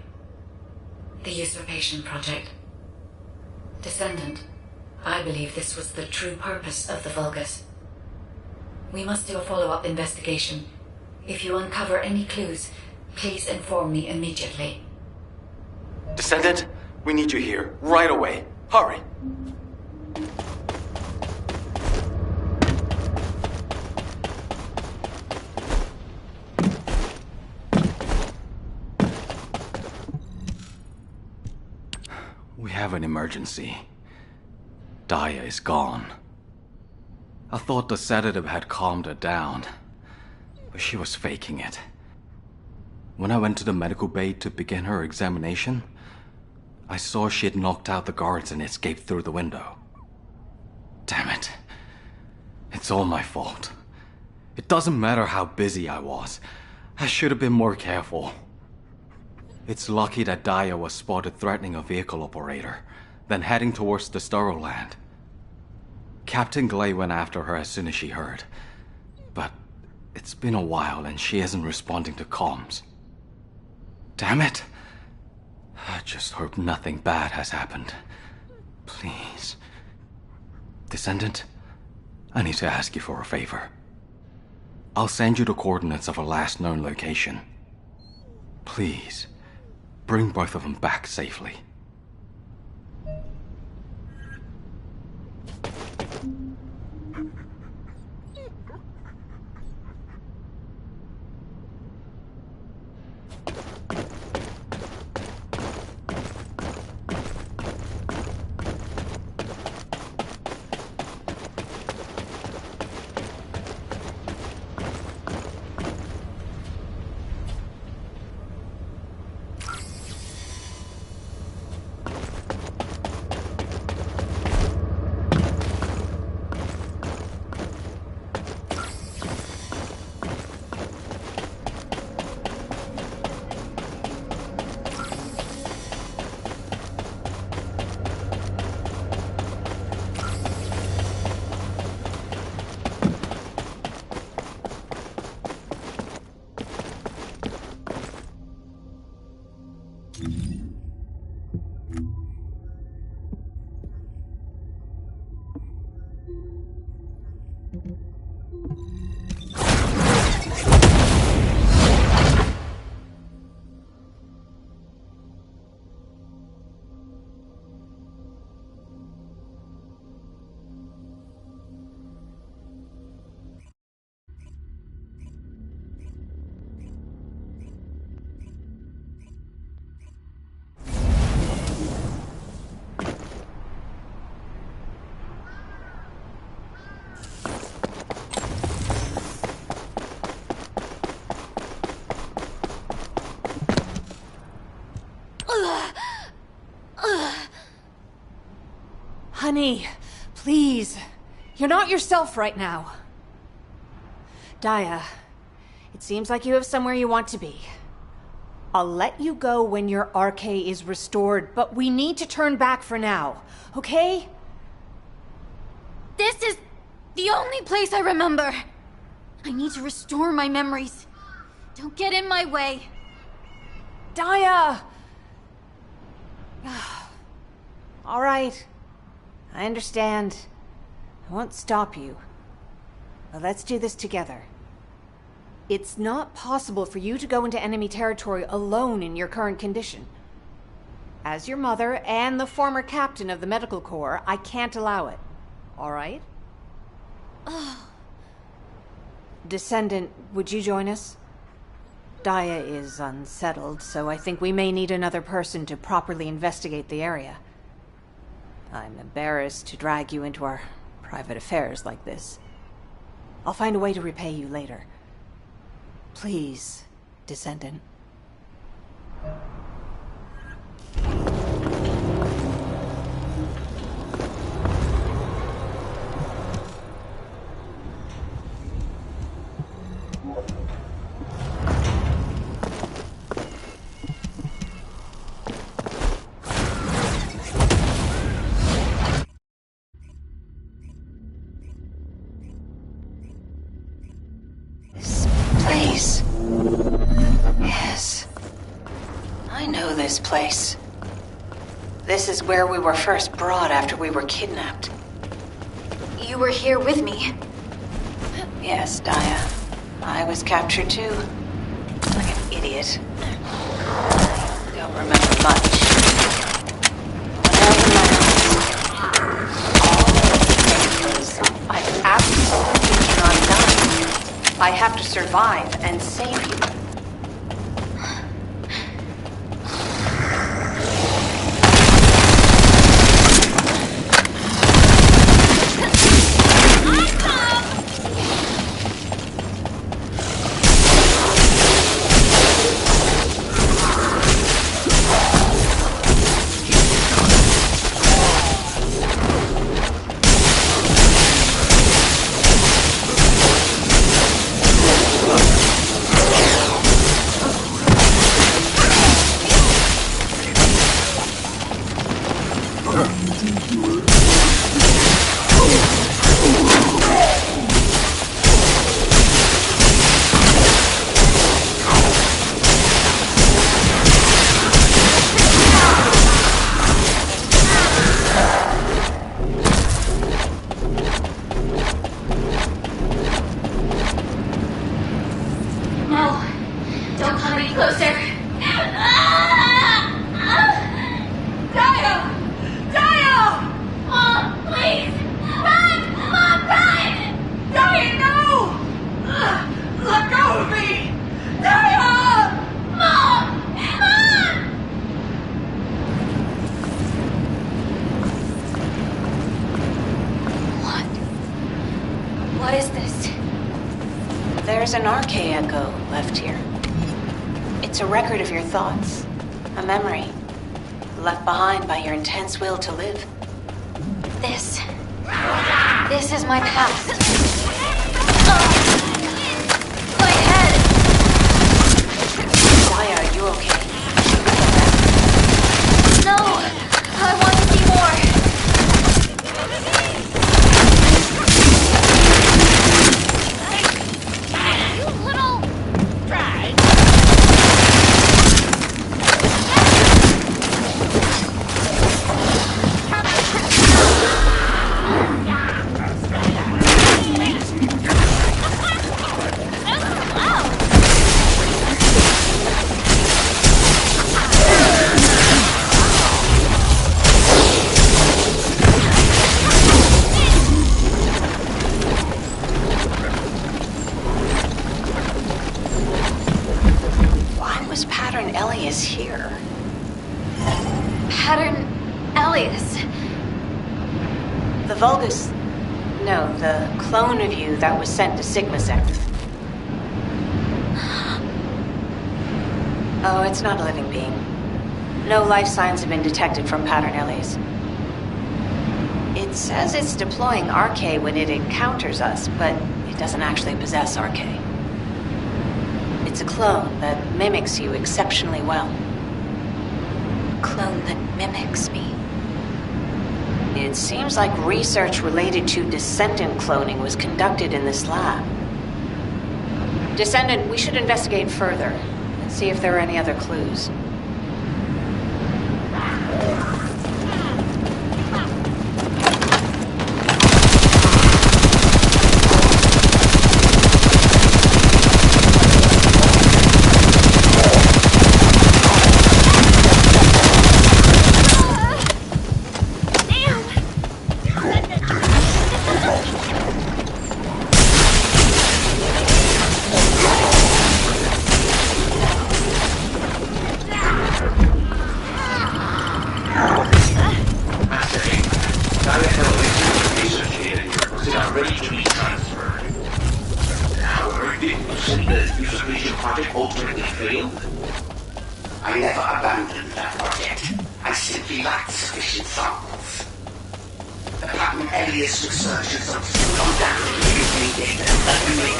The Usurpation Project. Descendant, I believe this was the true purpose of the Vulgus. We must do a follow-up investigation. If you uncover any clues, please inform me immediately. Descendant, we need you here, right away. Hurry! We have an emergency. Daya is gone. I thought the sedative had calmed her down, but she was faking it. When I went to the medical bay to begin her examination, I saw she had knocked out the guards and escaped through the window. Damn it. It's all my fault. It doesn't matter how busy I was. I should have been more careful. It's lucky that Daya was spotted threatening a vehicle operator, then heading towards the Sterile Land. Captain Glay went after her as soon as she heard. But it's been a while and she isn't responding to comms. Damn it! I just hope nothing bad has happened. Please. Descendant, I need to ask you for a favor. I'll send you the coordinates of her last known location. Please, bring both of them back safely. Honey, please. You're not yourself right now. Daya, it seems like you have somewhere you want to be. I'll let you go when your RK is restored, but we need to turn back for now, okay? This is the only place I remember. I need to restore my memories. Don't get in my way. Daya! All right. I understand. I won't stop you. But let's do this together. It's not possible for you to go into enemy territory alone in your current condition. As your mother and the former captain of the Medical Corps, I can't allow it. All right? Descendant, would you join us? Daya is unsettled, so I think we may need another person to properly investigate the area. I'm embarrassed to drag you into our private affairs like this. I'll find a way to repay you later. Please, Descendant. Yes. I know this place. This is where we were first brought after we were kidnapped. You were here with me. Yes, Daya. I was captured too. Like an idiot. I don't remember much. When I opened my eyes, all I absolutely cannot die. I have to survive and save you. What is this? There's an RK echo left here. It's a record of your thoughts, a memory, left behind by your intense will to live. This is my past. My head! Daya, are you okay? No! I want to see more! You little... drag! Vulgus... No, the clone of you that was sent to Sigma Sector. Oh, it's not a living being. No life signs have been detected from Paternelli's. It says it's deploying RK when it encounters us, but it doesn't actually possess RK. It's a clone that mimics you exceptionally well. Clone that mimics me. It seems like research related to Descendant cloning was conducted in this lab. Descendant, we should investigate further and see if there are any other clues. I never abandoned that project. I simply lacked sufficient samples. The Platinum Alias researchers undoubtedly data accumulate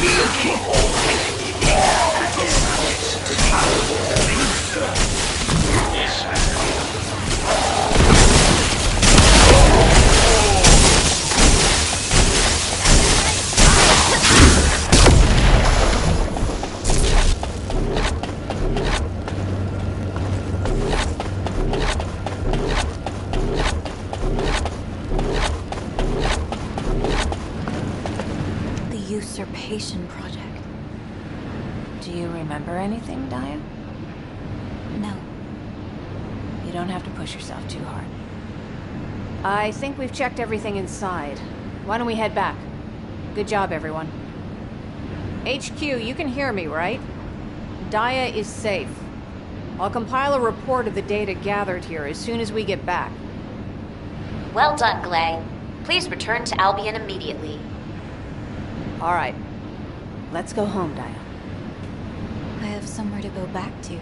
relocate all connected data and dispatch it to powerful Usurpation project. Do you remember anything, Daya? No. You don't have to push yourself too hard. I think we've checked everything inside. Why don't we head back? Good job, everyone. HQ, you can hear me, right? Daya is safe. I'll compile a report of the data gathered here as soon as we get back. Well done, Glay. Please return to Albion immediately. All right. Let's go home, Daya. I have somewhere to go back to.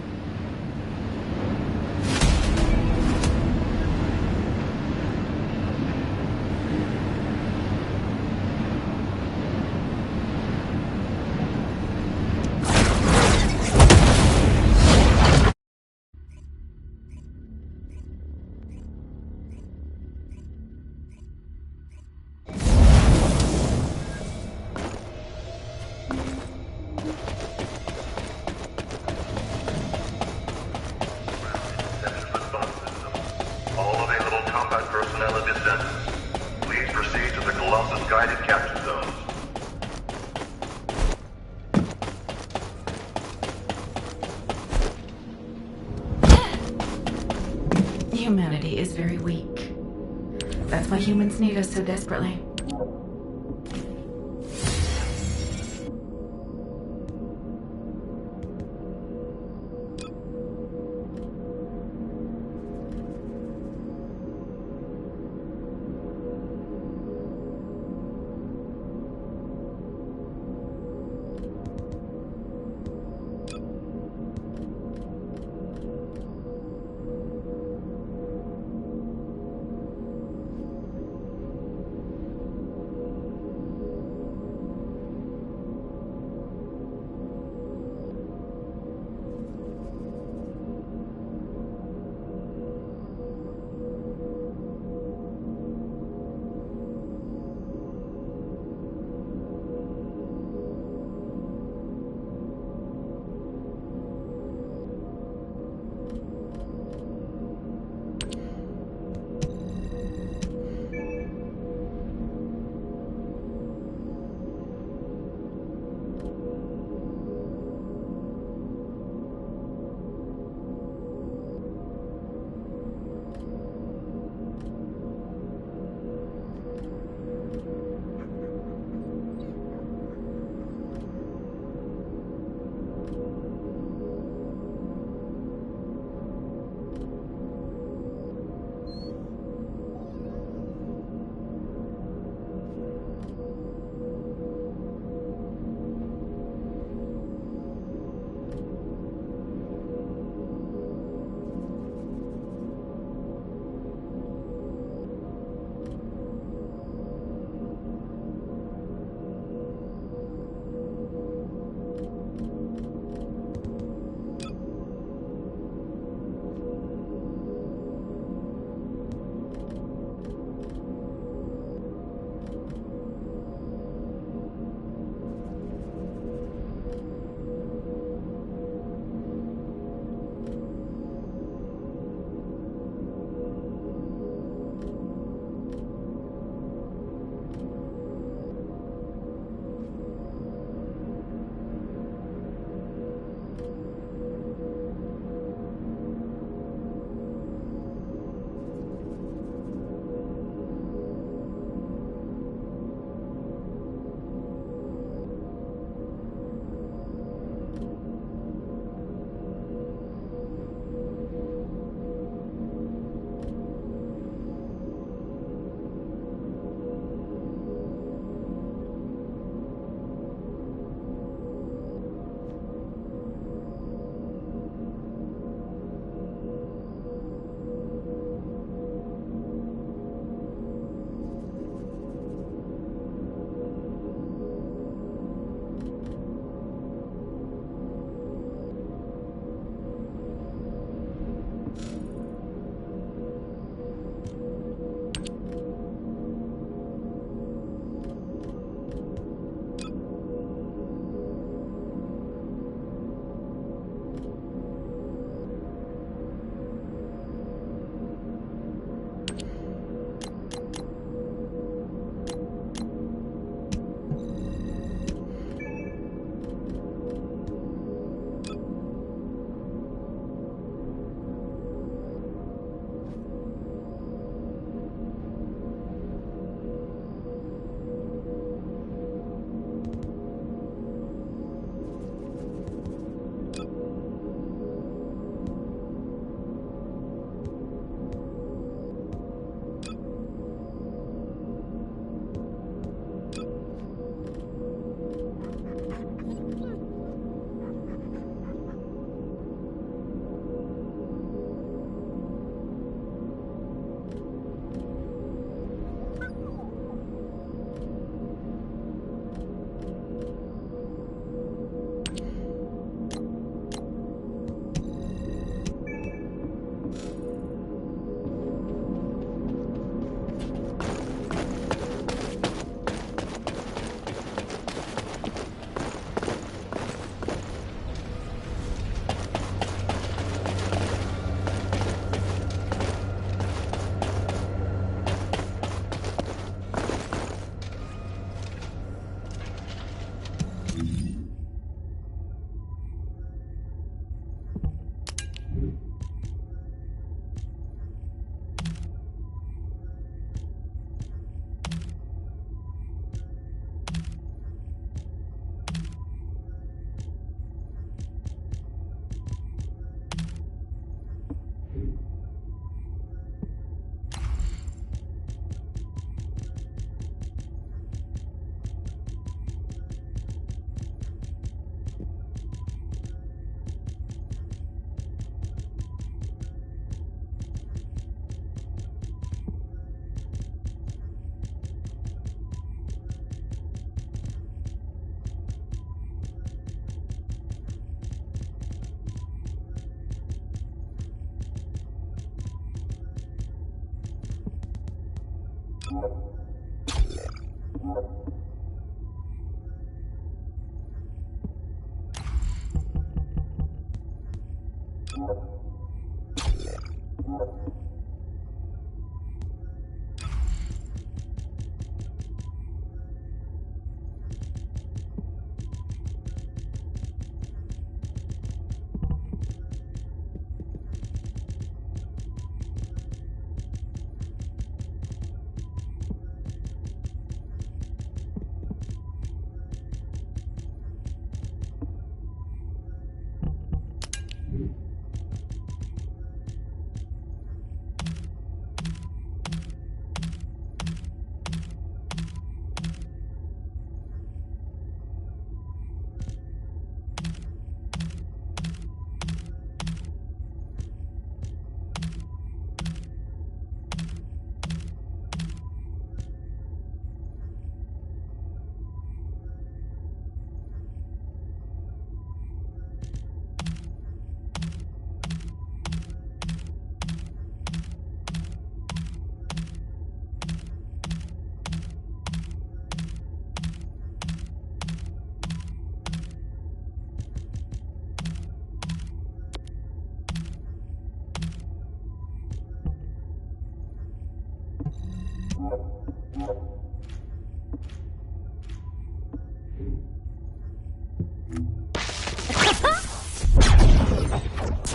Humanity is very weak. That's why humans need us so desperately.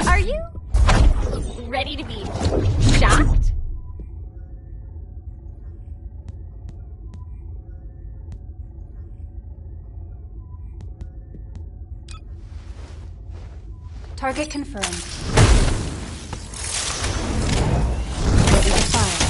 Are you ready to be shocked? Target confirmed. Ready to fire.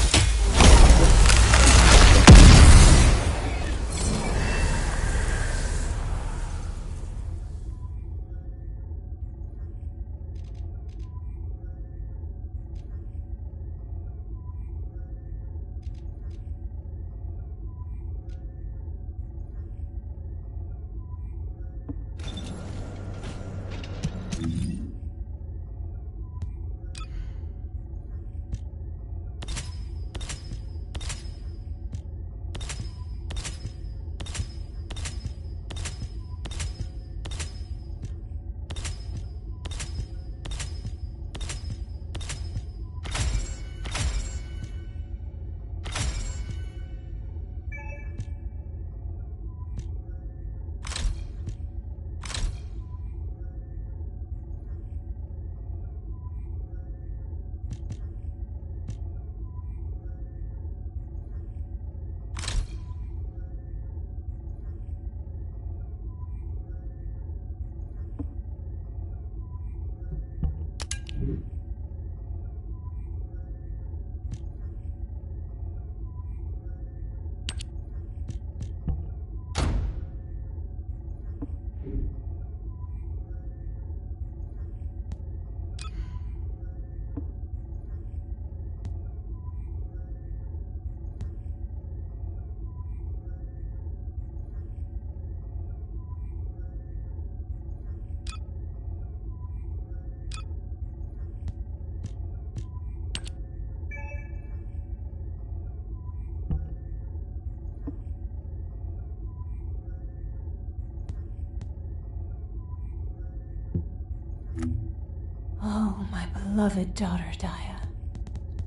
Oh, my beloved daughter, Daya.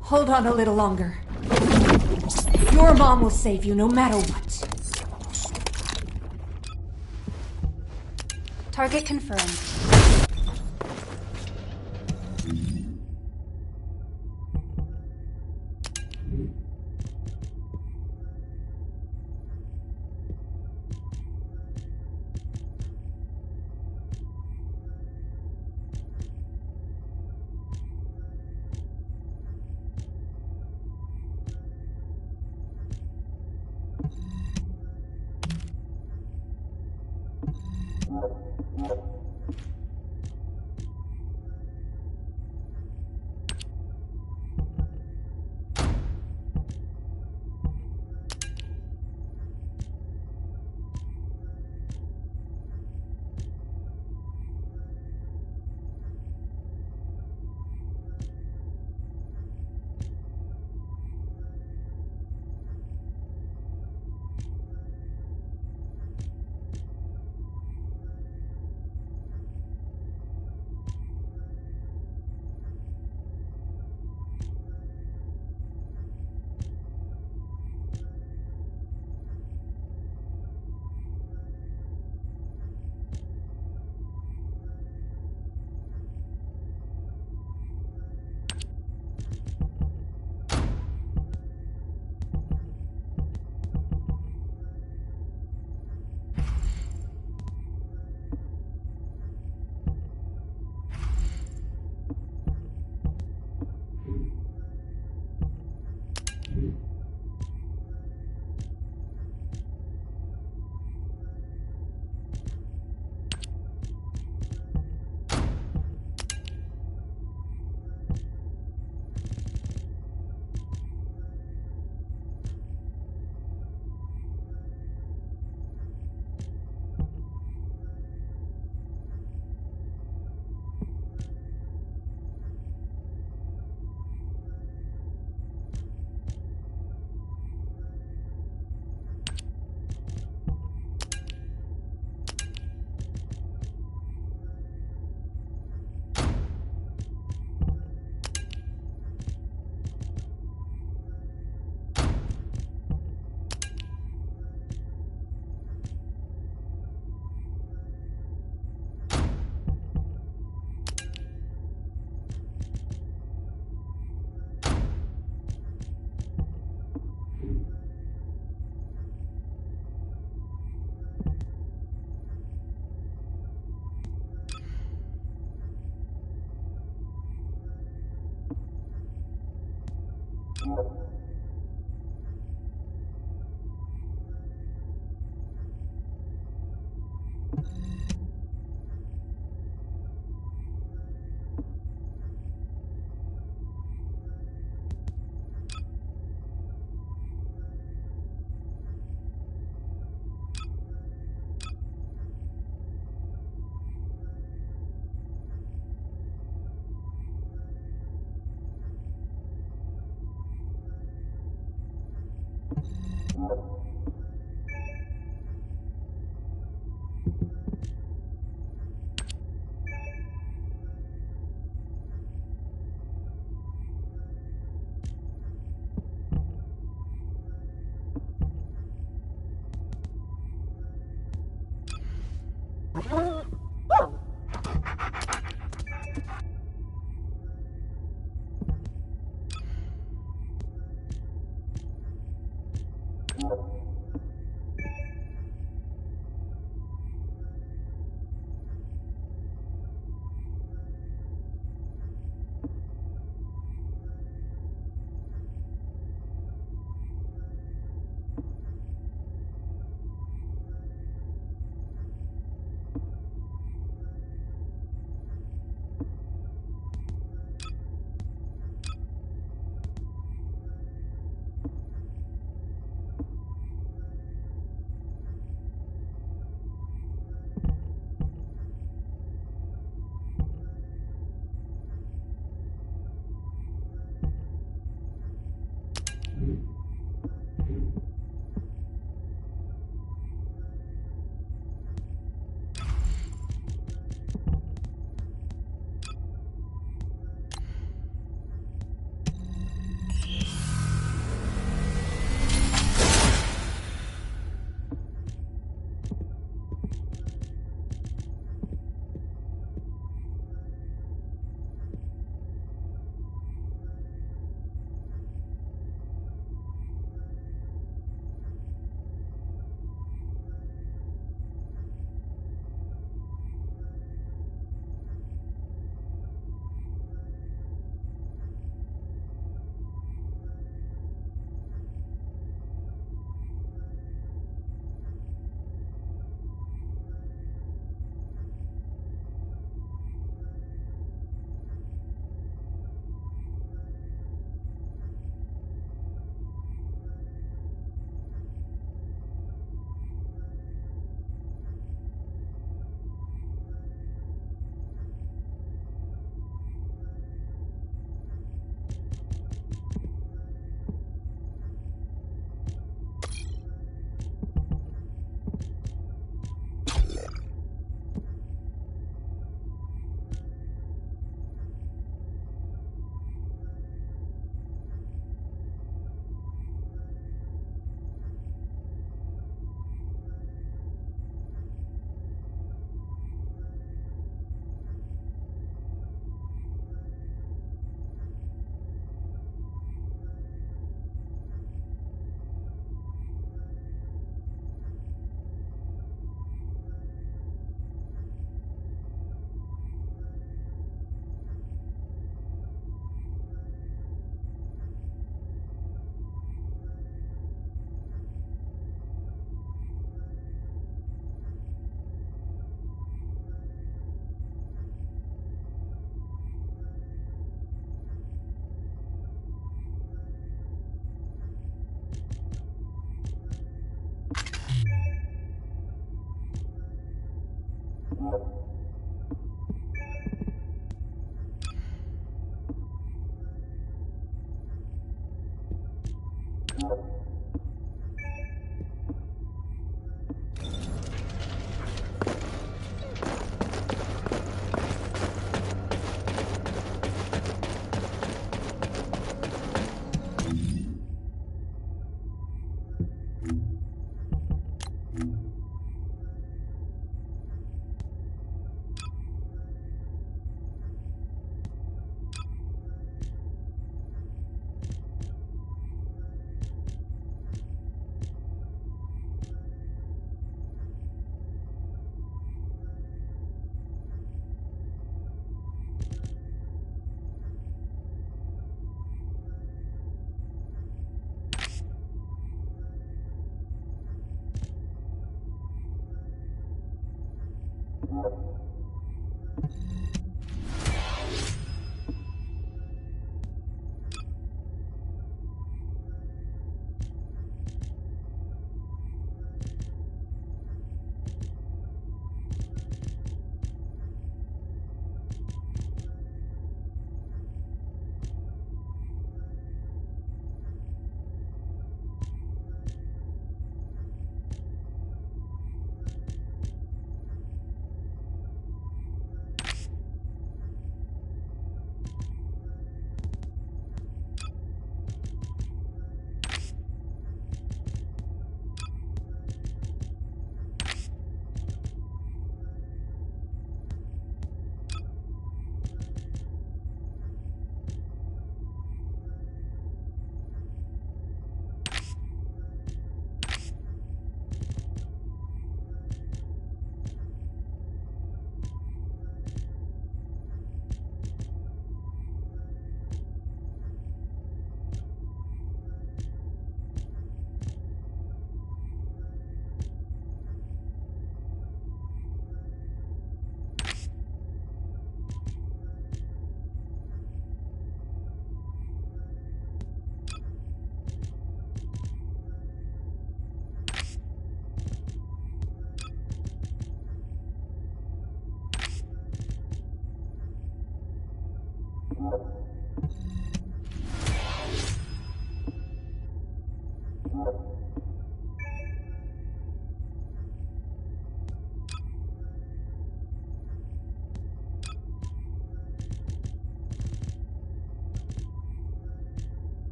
Hold on a little longer. Your mom will save you no matter what. Target confirmed.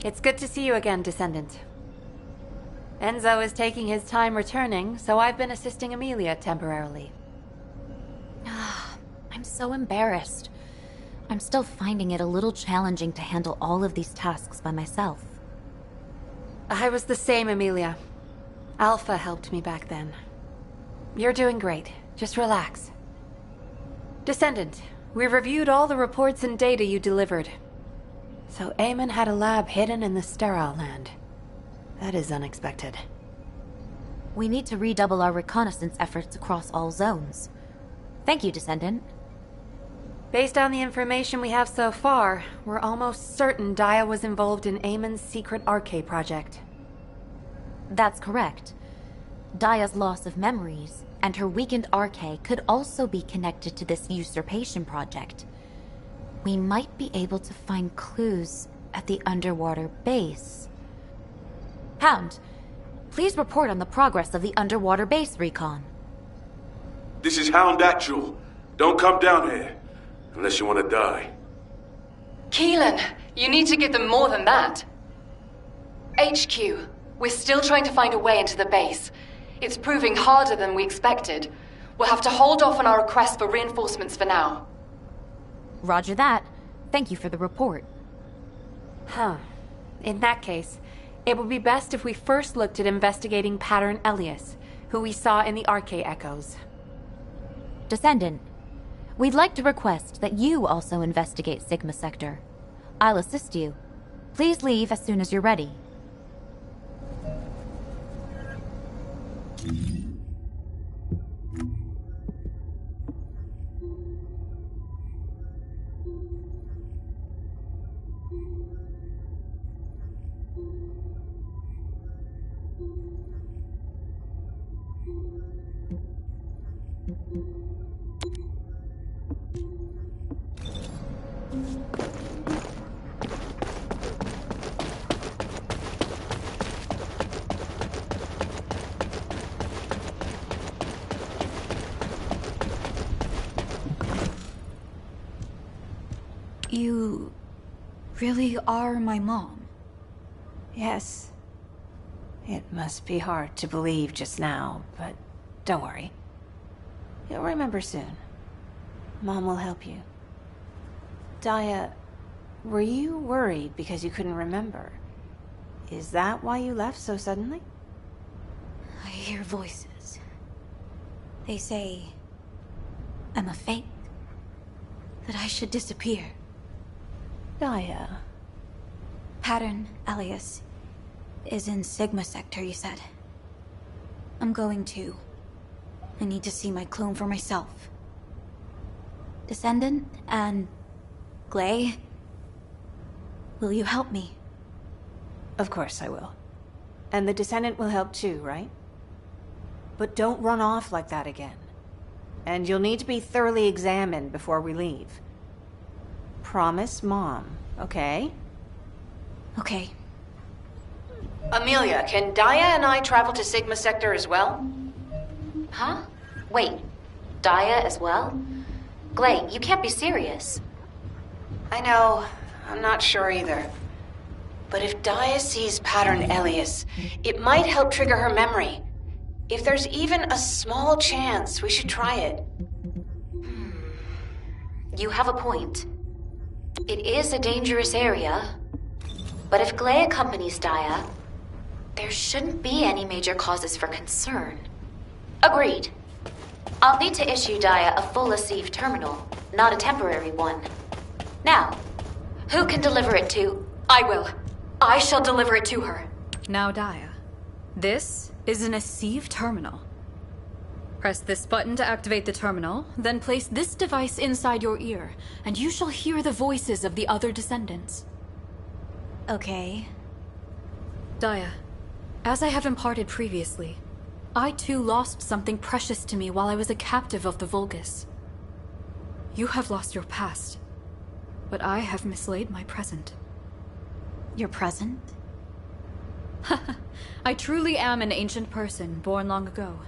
It's good to see you again, Descendant. Enzo is taking his time returning, so I've been assisting Amelia temporarily. I'm so embarrassed. I'm still finding it a little challenging to handle all of these tasks by myself. I was the same, Amelia. Alpha helped me back then. You're doing great. Just relax. Descendant, we reviewed all the reports and data you delivered. So Eamon had a lab hidden in the Sterile Land. That is unexpected. We need to redouble our reconnaissance efforts across all zones. Thank you, Descendant. Based on the information we have so far, we're almost certain Dia was involved in Eamon's secret Arche project. That's correct. Dia's loss of memories and her weakened Arche could also be connected to this usurpation project. we might be able to find clues at the underwater base. Hound, please report on the progress of the underwater base recon. This is Hound Actual. Don't come down here, unless you want to die. Keelan, you need to give them more than that. HQ, we're still trying to find a way into the base. It's proving harder than we expected. We'll have to hold off on our request for reinforcements for now. Roger that. Thank you for the report. Huh. In that case, it would be best if we first looked at investigating Pattern Elias, who we saw in the Arche Echoes. Descendant, we'd like to request that you also investigate Sigma Sector. I'll assist you. Please leave as soon as you're ready. You really are my mom? Yes. It must be hard to believe just now, but don't worry. You'll remember soon. Mom will help you. Daya, were you worried because you couldn't remember? Is that why you left so suddenly? I hear voices. They say I'm a fake. That I should disappear. Daya. Pattern Elias is in Sigma Sector, you said. I'm going to. I need to see my clone for myself. Descendant and Glay, will you help me? Of course I will. And the Descendant will help too, right? But don't run off like that again. And you'll need to be thoroughly examined before we leave. Promise Mom, okay? Okay. Amelia, can Daya and I travel to Sigma Sector as well? Huh? Wait, Daya as well? Glay, you can't be serious. I know. I'm not sure either. But if Daya sees Pattern Elias, it might help trigger her memory. If there's even a small chance, we should try it. You have a point. It is a dangerous area, but if Glay accompanies Daya, there shouldn't be any major causes for concern. Agreed. I'll need to issue Daya a full Asive terminal, not a temporary one. Now, who can deliver it to? I will. I shall deliver it to her. Now, Daya, this is an Asive terminal. Press this button to activate the terminal, then place this device inside your ear, and you shall hear the voices of the other descendants. Okay. Daya, as I have imparted previously, I too lost something precious to me while I was a captive of the Vulgus. You have lost your past, but I have mislaid my present. Your present? I truly am an ancient person, born long ago.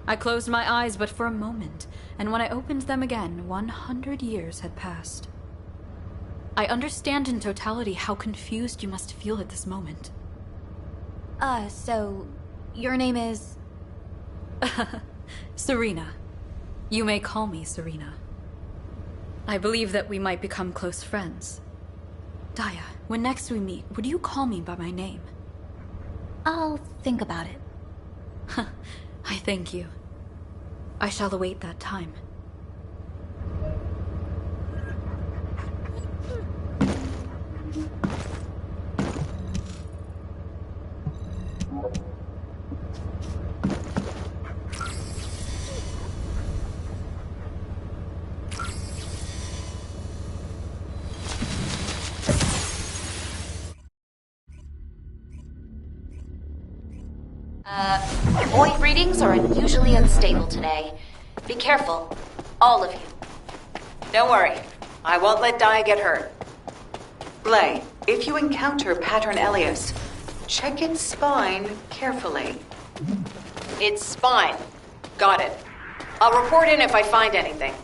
I closed my eyes but for a moment, and when I opened them again, 100 years had passed. I understand in totality how confused you must feel at this moment. So your name is... Serena. You may call me Serena. I believe that we might become close friends. Daya, when next we meet, would you call me by my name? I'll think about it. I thank you. I shall await that time. Point readings are unusually unstable today. Be careful, all of you. Don't worry. I won't let Dia get hurt. Blay, if you encounter Pattern Elias, check its spine carefully. Its spine. Got it. I'll report in if I find anything.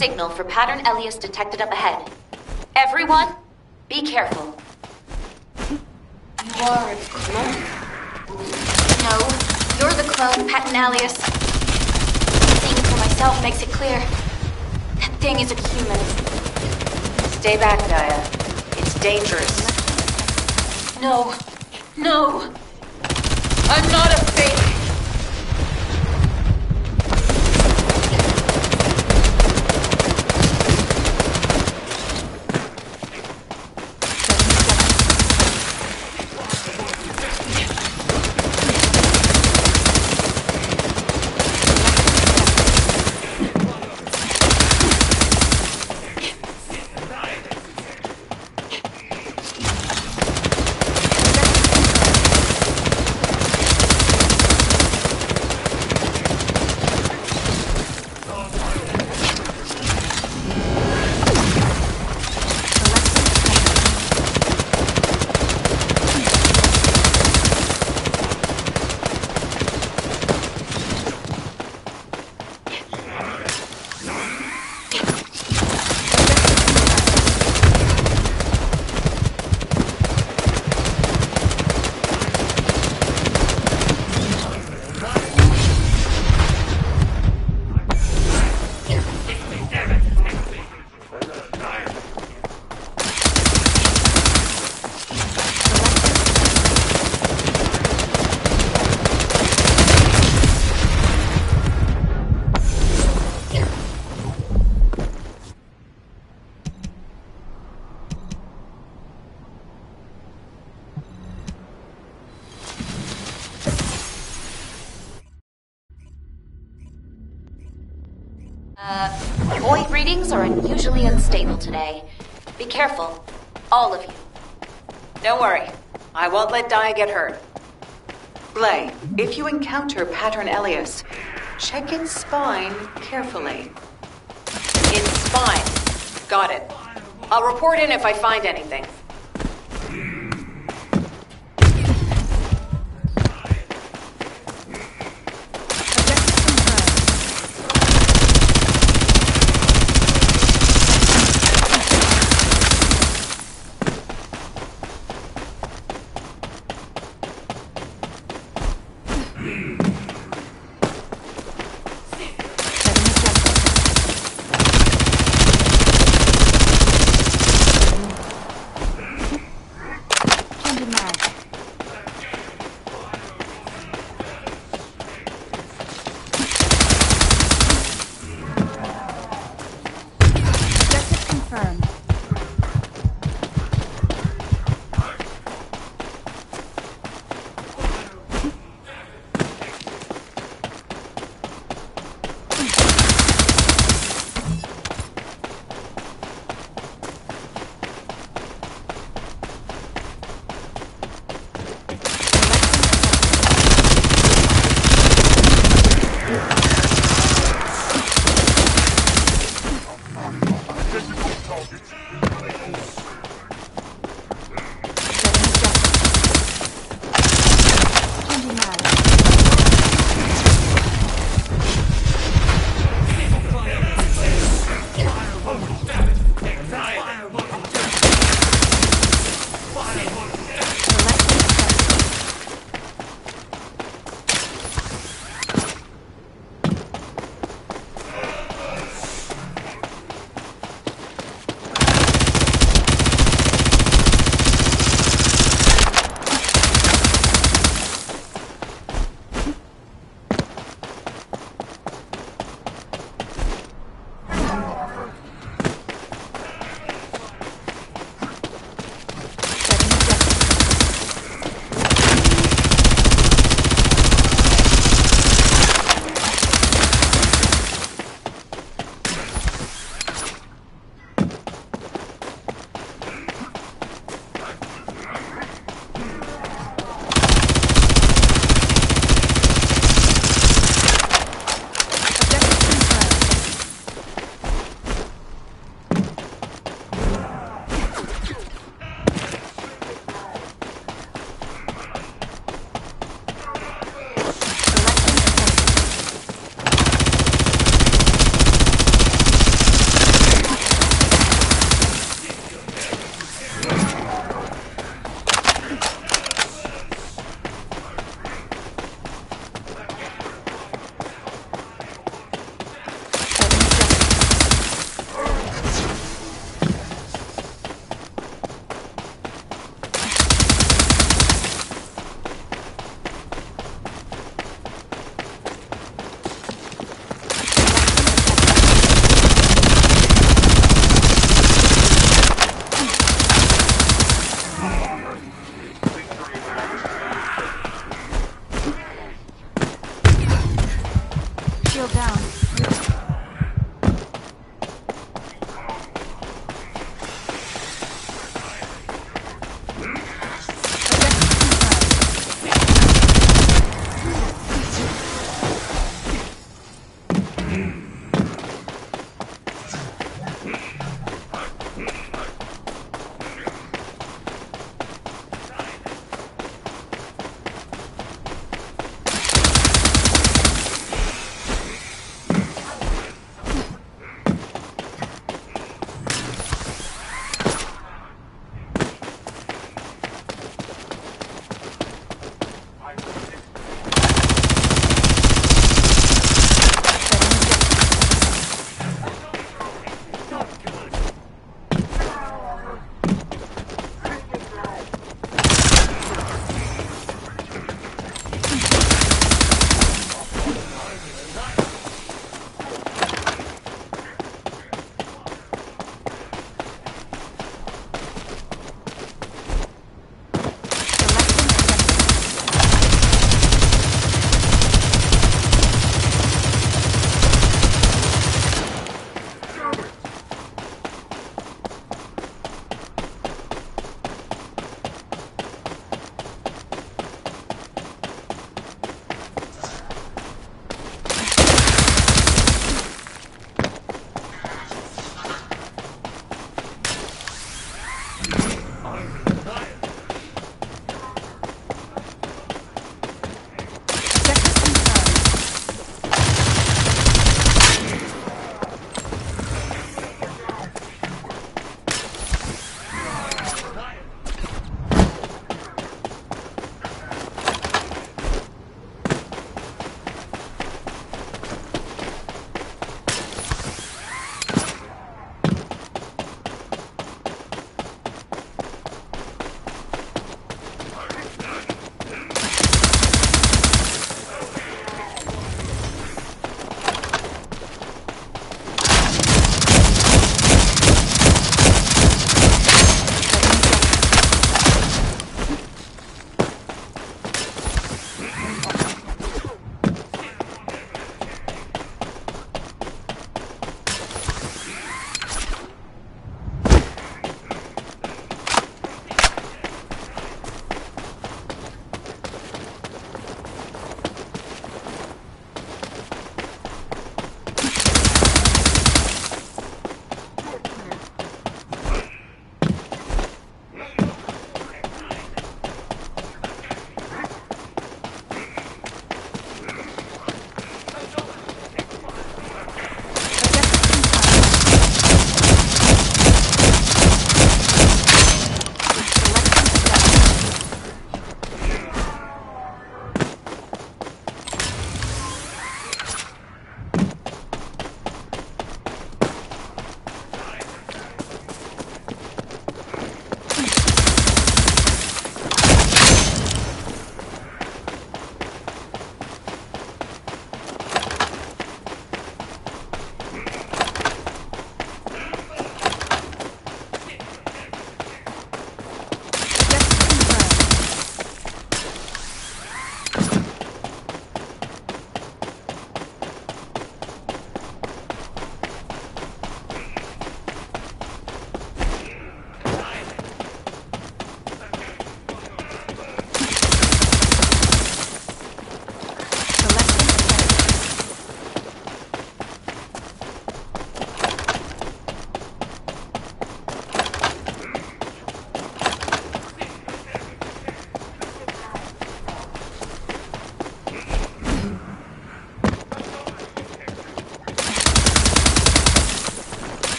Signal for Pattern Elias detected up ahead. Everyone, be careful. You are a clone? No, you're the clone, Pattern Elias. Seeing it for myself makes it clear. That thing isn't human. Stay back, Dia. It's dangerous. No. No. I'm not a fake. Void readings are unusually unstable today. Be careful, all of you. Don't worry. I won't let Dia get hurt. Blay, if you encounter Pattern Elias, check its spine carefully. Its spine. Got it. I'll report in if I find anything.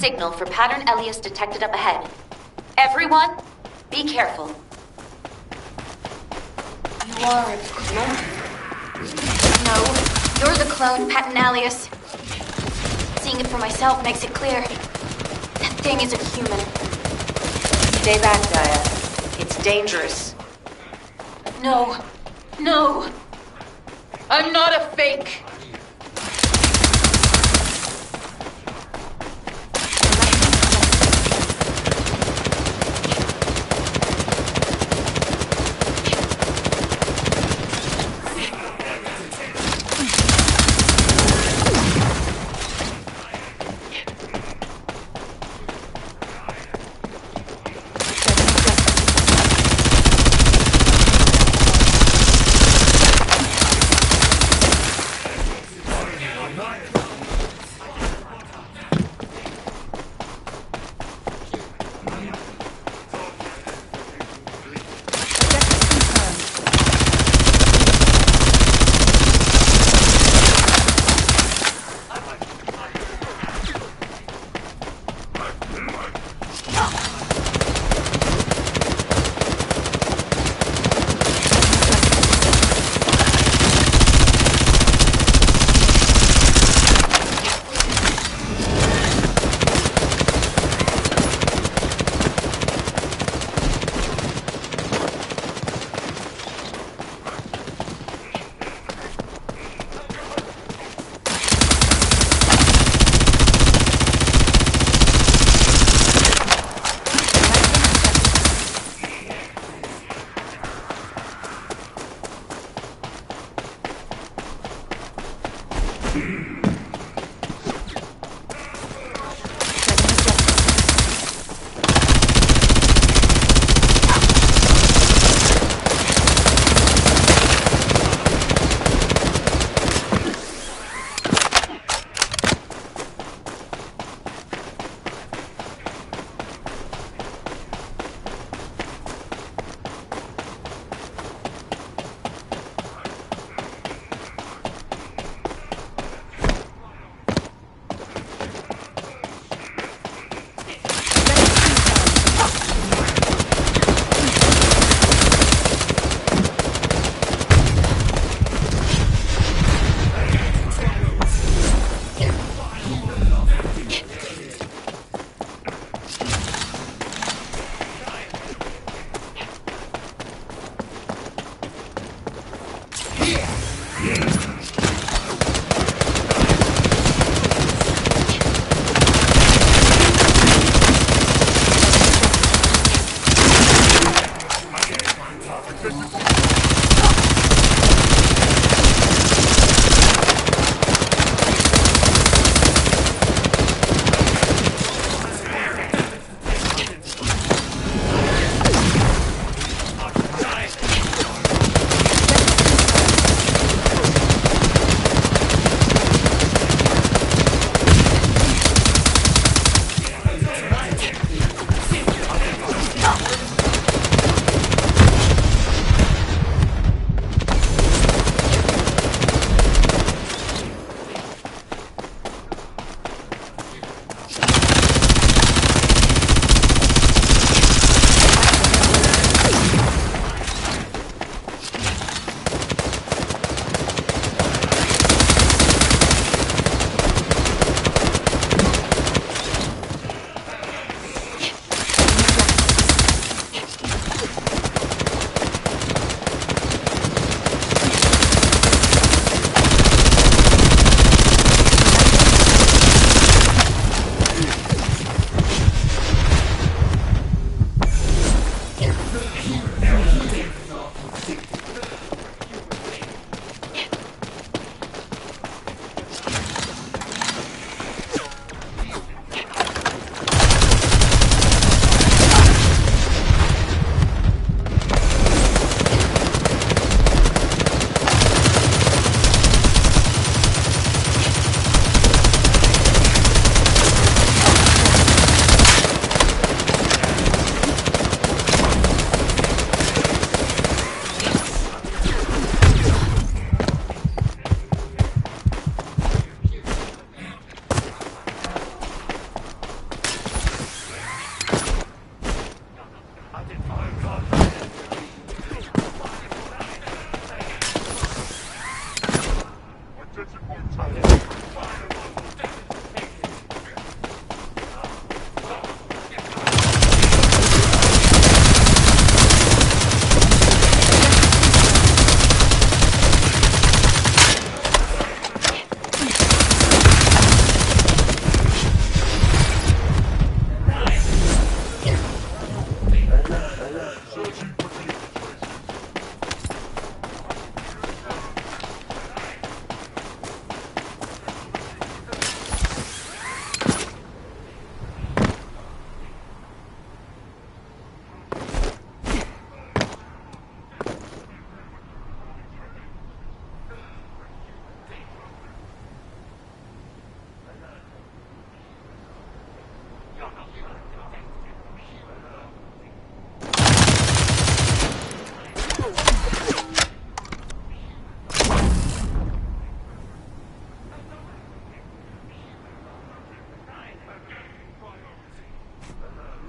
Signal for pattern Elias detected up ahead. Everyone, be careful. You are a clone? No, you're the clone, pattern Elias. Seeing it for myself makes it clear. That thing isn't human. Stay back, Daya. It's dangerous. No. No. I'm not a fake.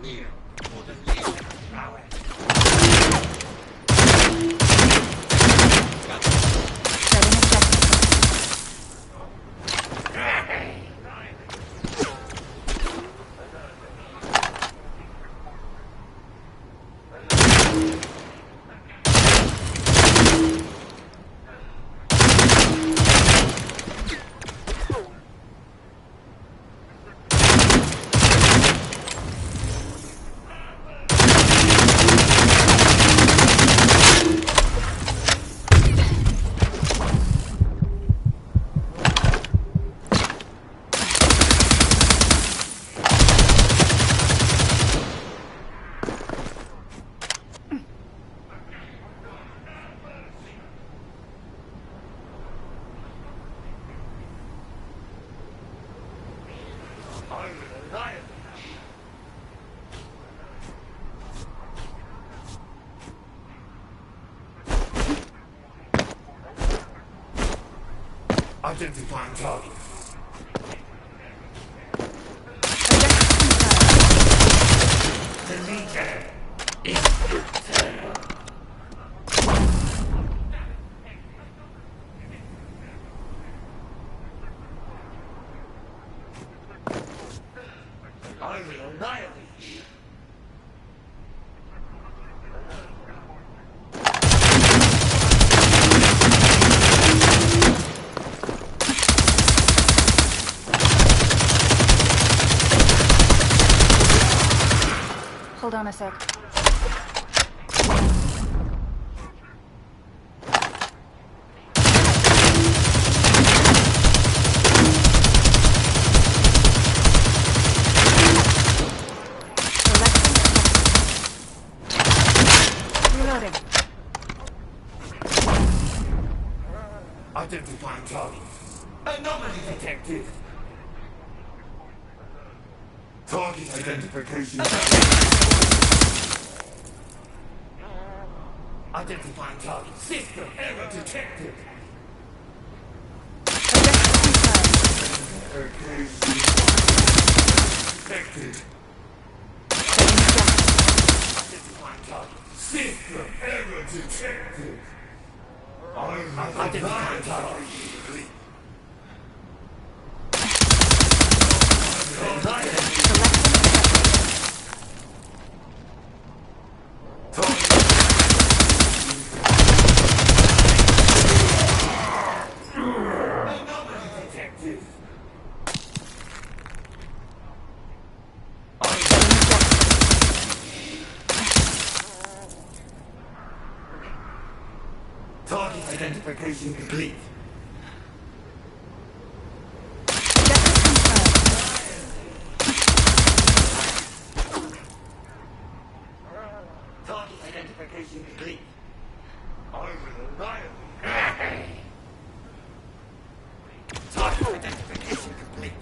Kneel for the Legion of prowess. Identifying target. The Legion is eternal. I will annihilate you. Hold on a sec. Reloading. Identifying target. Anomaly detected. Target identification. Identifying target. System error detected. Detected. Identifying target. System error detected. Identifying target. Target identification complete. Target identification complete. I will annihilate. Target identification complete.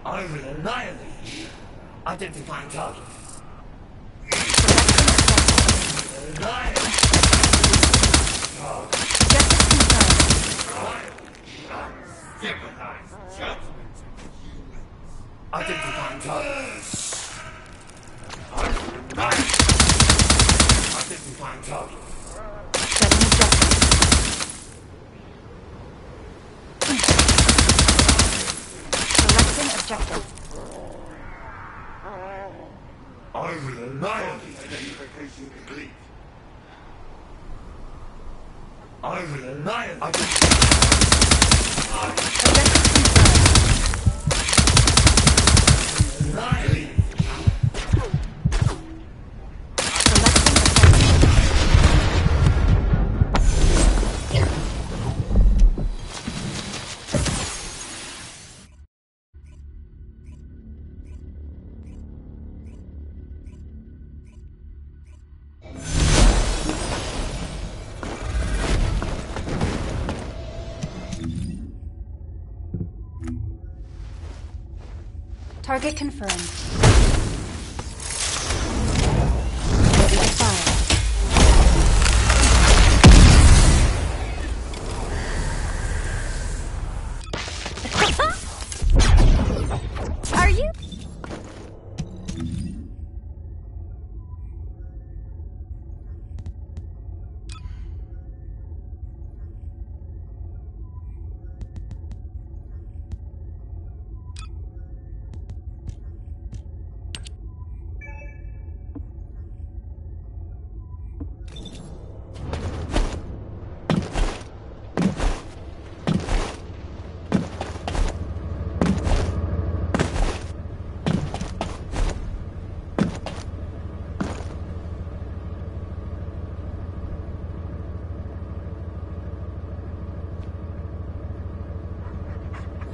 I will annihilate. Identifying target. Annihilate. Identifying target. Identifying target. Selecting objective. I will annihilate. Identification complete. I will annihilate. Annihilate. Target confirmed.